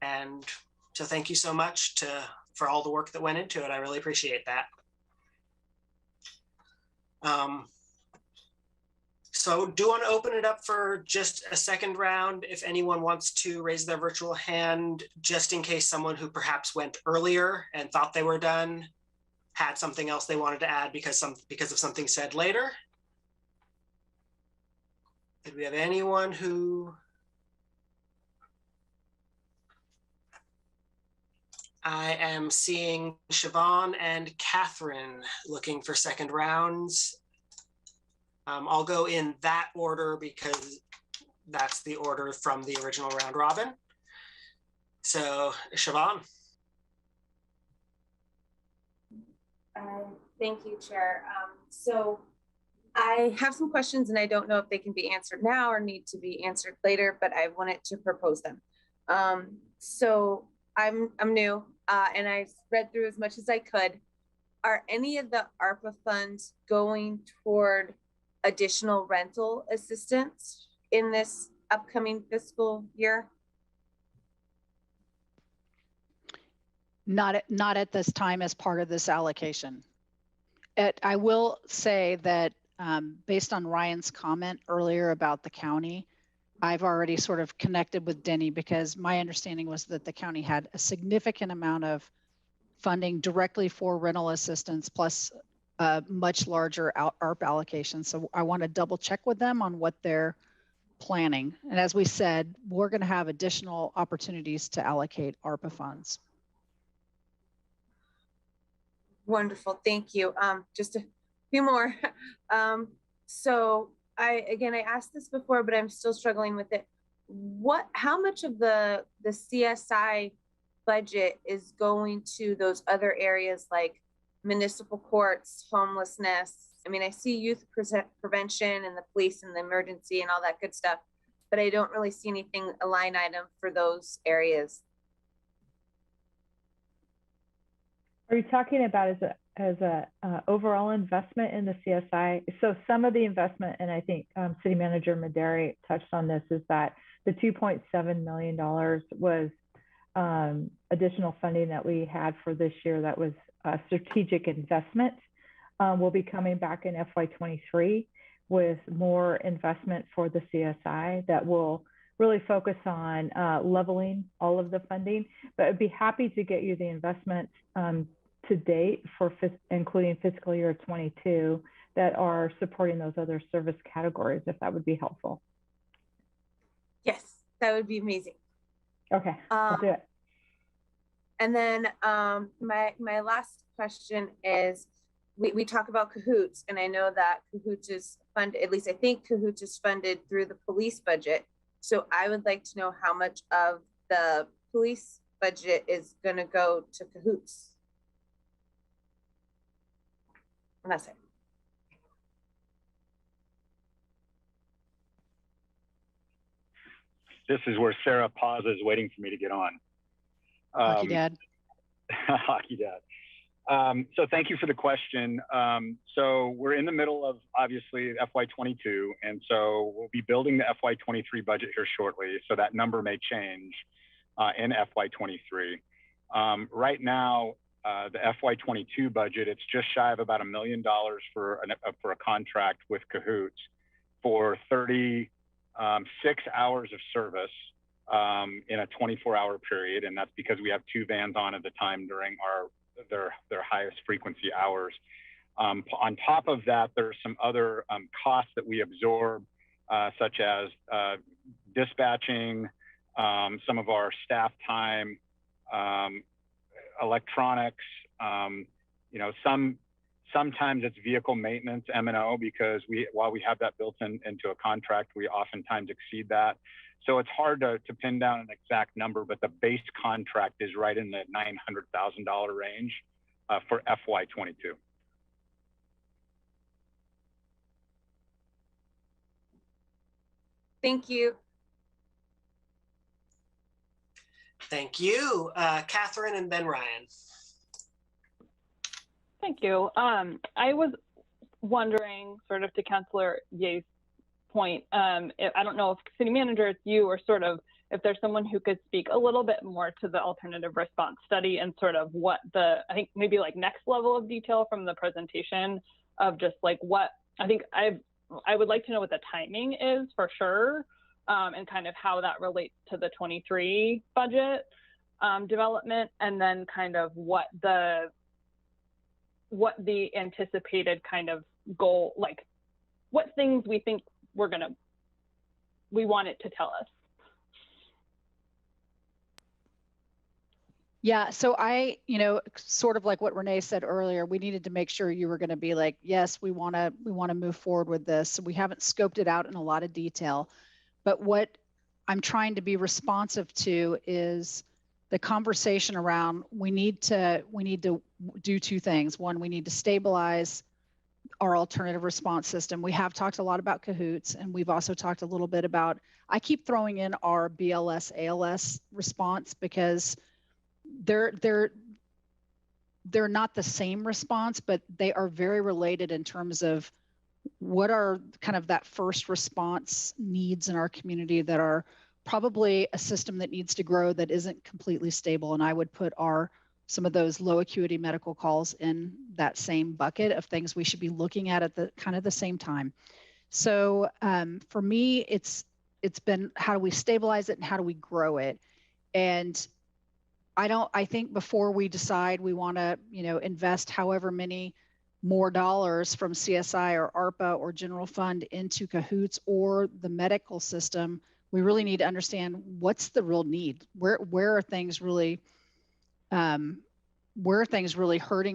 And so thank you so much for all the work that went into it. I really appreciate that. So do want to open it up for just a second round if anyone wants to raise their virtual hand, just in case someone who perhaps went earlier and thought they were done had something else they wanted to add because of something said later. Did we have anyone who? I am seeing Siobhan and Catherine looking for second rounds. I'll go in that order because that's the order from the original round robin. So Siobhan. Thank you, Chair. So I have some questions and I don't know if they can be answered now or need to be answered later, but I wanted to propose them. So I'm new and I've read through as much as I could. Are any of the ARPA funds going toward additional rental assistance in this upcoming fiscal year? Not at this time as part of this allocation. I will say that based on Ryan's comment earlier about the county, I've already sort of connected with Denny because my understanding was that the county had a significant amount of funding directly for rental assistance plus a much larger ARP allocation. So I want to double check with them on what they're planning. And as we said, we're going to have additional opportunities to allocate ARPA funds. Wonderful, thank you. Just a few more. So I asked this before, but I'm still struggling with it. How much of the CSI budget is going to those other areas like municipal courts, homelessness? I mean, I see youth prevention and the police and the emergency and all that good stuff, but I don't really see anything, a line item for those areas. Are you talking about as a overall investment in the CSI? So some of the investment, and I think City Manager Maderi touched on this, is that the $2.7 million was additional funding that we had for this year that was a strategic investment. Will be coming back in FY23 with more investment for the CSI that will really focus on leveling all of the funding. But I'd be happy to get you the investment to date for including fiscal year 22 that are supporting those other service categories, if that would be helpful. Yes, that would be amazing. Okay, I'll do it. And then my last question is, we talk about Cahoots, and I know that Cahoots is funded, at least I think Cahoots is funded through the police budget. So I would like to know how much of the police budget is going to go to Cahoots. And that's it. This is where Sarah pauses, waiting for me to get on. Hockey Dad. Hockey Dad. So thank you for the question. So we're in the middle of obviously FY22, and so we'll be building the FY23 budget here shortly. So that number may change in FY23. Right now, the FY22 budget, it's just shy of about $1 million for a contract with Cahoots for 36 hours of service in a 24-hour period, and that's because we have 2 vans on at the time during their highest frequency hours. On top of that, there's some other costs that we absorb, such as dispatching, some of our staff time, electronics. You know, sometimes it's vehicle maintenance, M&O, because while we have that built into a contract, we oftentimes exceed that. So it's hard to pin down an exact number, but the base contract is right in the $900,000 range for FY22. Thank you. Thank you. Catherine and then Ryan. Thank you. I was wondering, sort of to Councilor Ye's point, I don't know if city manager, it's you, or sort of if there's someone who could speak a little bit more to the alternative response study and sort of what I think maybe like next level of detail from the presentation of just like what, I think I would like to know what the timing is for sure, and kind of how that relates to the 23 budget development, and then kind of what the anticipated kind of goal, like what things we think we want it to tell us. Yeah, so sort of like what Renee said earlier, we needed to make sure you were going to be like, yes, we want to move forward with this. So we haven't scoped it out in a lot of detail, but what I'm trying to be responsive to is the conversation around we need to do 2 things. One, we need to stabilize our alternative response system. We have talked a lot about Cahoots, and we've also talked a little bit about, I keep throwing in our BLS ALS response because they're not the same response, but they are very related in terms of what are kind of that first response needs in our community that are probably a system that needs to grow that isn't completely stable. And I would put some of those low acuity medical calls in that same bucket of things we should be looking at the kind of the same time. So for me, it's been how do we stabilize it and how do we grow it? And I think before we decide we want to, invest however many more dollars from CSI or ARPA or general fund into Cahoots or the medical system, we really need to understand what's the real need. Where are things really hurting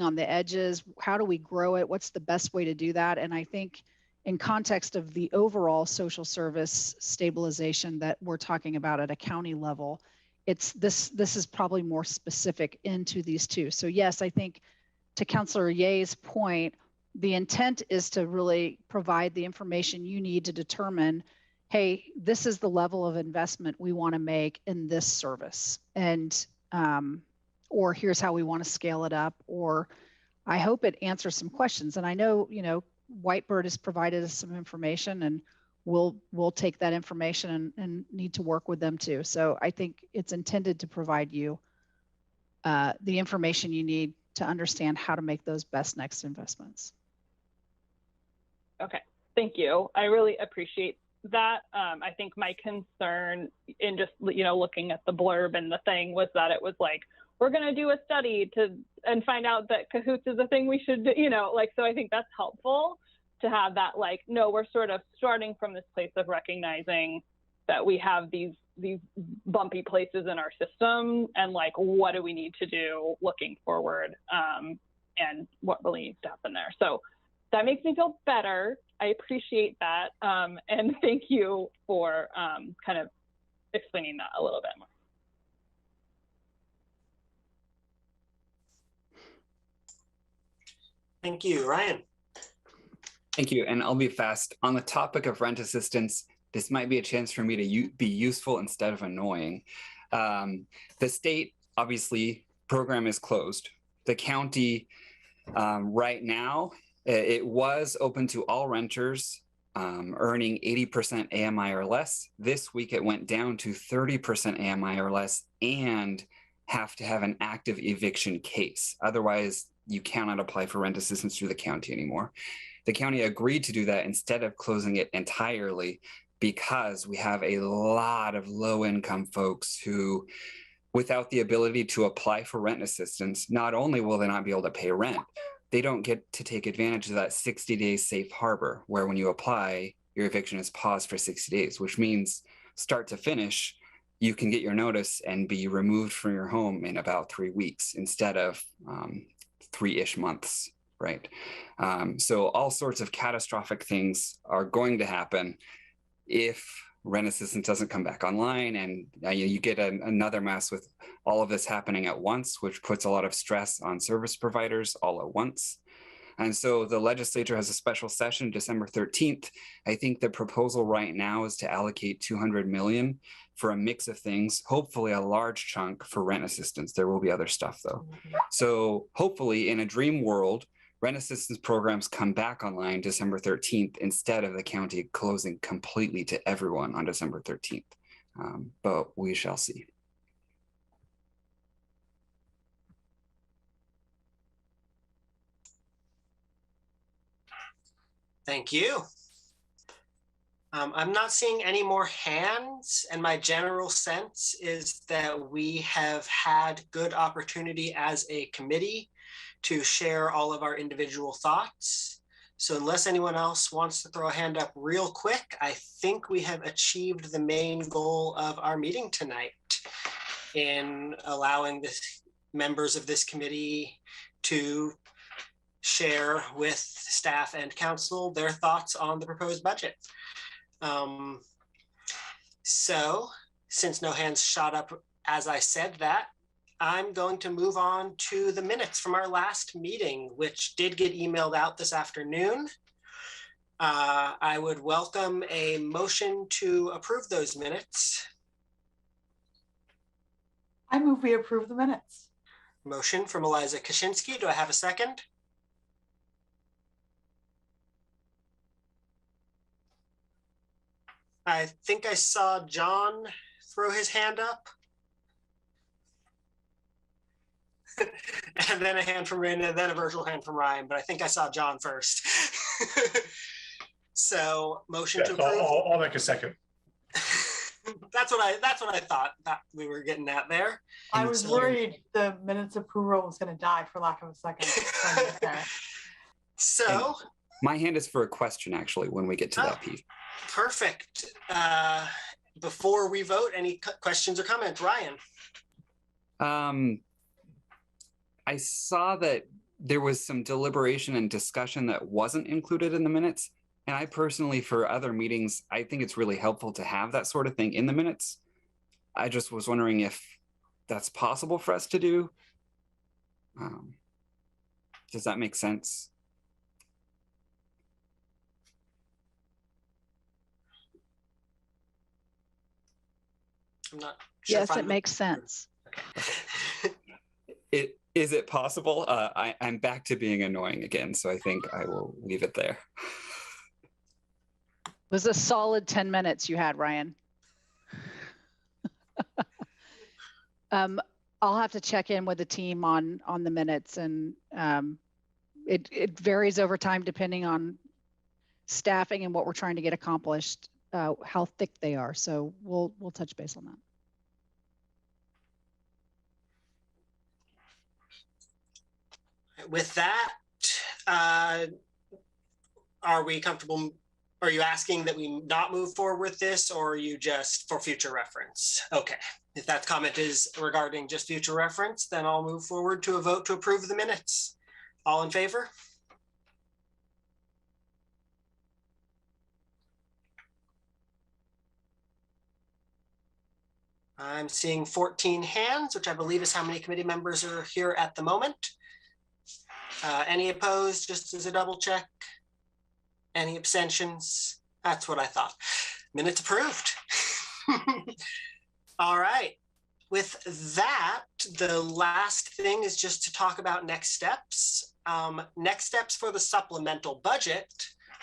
on the edges? How do we grow it? What's the best way to do that? And I think in context of the overall social service stabilization that we're talking about at a county level, this is probably more specific into these 2. So yes, I think to Councilor Ye's point, the intent is to really provide the information you need to determine, hey, this is the level of investment we want to make in this service. And or here's how we want to scale it up, or I hope it answers some questions. And I know, Whitebird has provided us some information, and we'll take that information and need to work with them too. So I think it's intended to provide you the information you need to understand how to make those best next investments. Okay, thank you. I really appreciate that. I think my concern in just, looking at the blurb and the thing was that it was like, we're going to do a study and find out that Cahoots is a thing we should do, so I think that's helpful to have that, no, we're sort of starting from this place of recognizing that we have these bumpy places in our system, and what do we need to do looking forward, and what really needs to happen there. So that makes me feel better. I appreciate that. And thank you for kind of explaining that a little bit more. Thank you, Ryan. Thank you, and I'll be fast. On the topic of rent assistance, this might be a chance for me to be useful instead of annoying. The state, obviously, program is closed. The county Right now, it was open to all renters earning 80% AMI or less. This week, it went down to 30% AMI or less and have to have an active eviction case. Otherwise, you cannot apply for rent assistance through the county anymore. The county agreed to do that instead of closing it entirely because we have a lot of low-income folks who, without the ability to apply for rent assistance, not only will they not be able to pay rent, they don't get to take advantage of that 60-day safe harbor, where when you apply, your eviction is paused for 60 days, which means start to finish, you can get your notice and be removed from your home in about 3 weeks instead of 3-ish months, right? So all sorts of catastrophic things are going to happen if rent assistance doesn't come back online, and you get another mess with all of this happening at once, which puts a lot of stress on service providers all at once. And so the legislature has a special session December 13th. I think the proposal right now is to allocate $200 million for a mix of things, hopefully a large chunk for rent assistance. There will be other stuff though. So hopefully in a dream world, rent assistance programs come back online December 13th instead of the county closing completely to everyone on December 13th. But we shall see. Thank you. I'm not seeing any more hands, and my general sense is that we have had good opportunity as a committee to share all of our individual thoughts. So unless anyone else wants to throw a hand up real quick, I think we have achieved the main goal of our meeting tonight in allowing the members of this committee to share with staff and council their thoughts on the proposed budget. So since no hands shot up as I said that, I'm going to move on to the minutes from our last meeting, which did get emailed out this afternoon. I would welcome a motion to approve those minutes. I move we approve the minutes. Motion from Eliza Kaczynski. Do I have a second? I think I saw John throw his hand up. And then a hand from Rena, then a virtual hand from Ryan, but I think I saw John first. So motion to approve. I'll make a second. That's what I thought that we were getting at there. I was worried the minutes approval was going to die for lack of a second. So my hand is for a question, actually, when we get to that piece. Perfect. Before we vote, any questions or comments? Ryan? I saw that there was some deliberation and discussion that wasn't included in the minutes. And I personally, for other meetings, I think it's really helpful to have that sort of thing in the minutes. I just was wondering if that's possible for us to do. Does that make sense? I'm not sure. Yes, it makes sense. Is it possible? I'm back to being annoying again, so I think I will leave it there. It was a solid 10 minutes you had, Ryan. I'll have to check in with the team on the minutes, and it varies over time depending on staffing and what we're trying to get accomplished, how thick they are. So we'll touch base on that. With that, are we comfortable? Are you asking that we not move forward with this, or are you just for future reference? Okay, if that comment is regarding just future reference, then I'll move forward to a vote to approve the minutes. All in favor? I'm seeing 14 hands, which I believe is how many committee members are here at the moment. Any opposed, just as a double check? Any abstentions? That's what I thought. Minutes approved. All right. With that, the last thing is just to talk about next steps. Next steps for the supplemental budget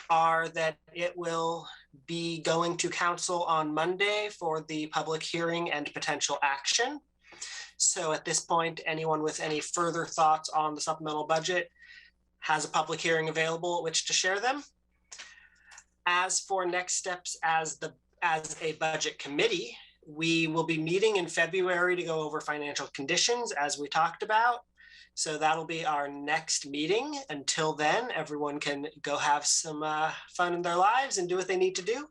are that it will be going to council on Monday for the public hearing and potential action. So at this point, anyone with any further thoughts on the supplemental budget has a public hearing available at which to share them. As for next steps as a budget committee, we will be meeting in February to go over financial conditions as we talked about. So that'll be our next meeting. Until then, everyone can go have some fun in their lives and do what they need to do.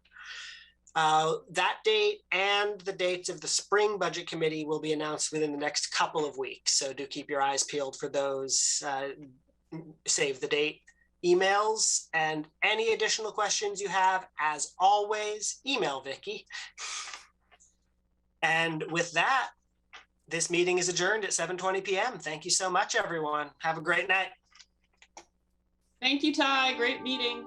That date and the dates of the spring budget committee will be announced within the next couple of weeks. So do keep your eyes peeled for those save the date emails, and any additional questions you have, as always, email Vicky. And with that, this meeting is adjourned at 7:20 p.m. Thank you so much, everyone. Have a great night. Thank you, Ty. Great meeting.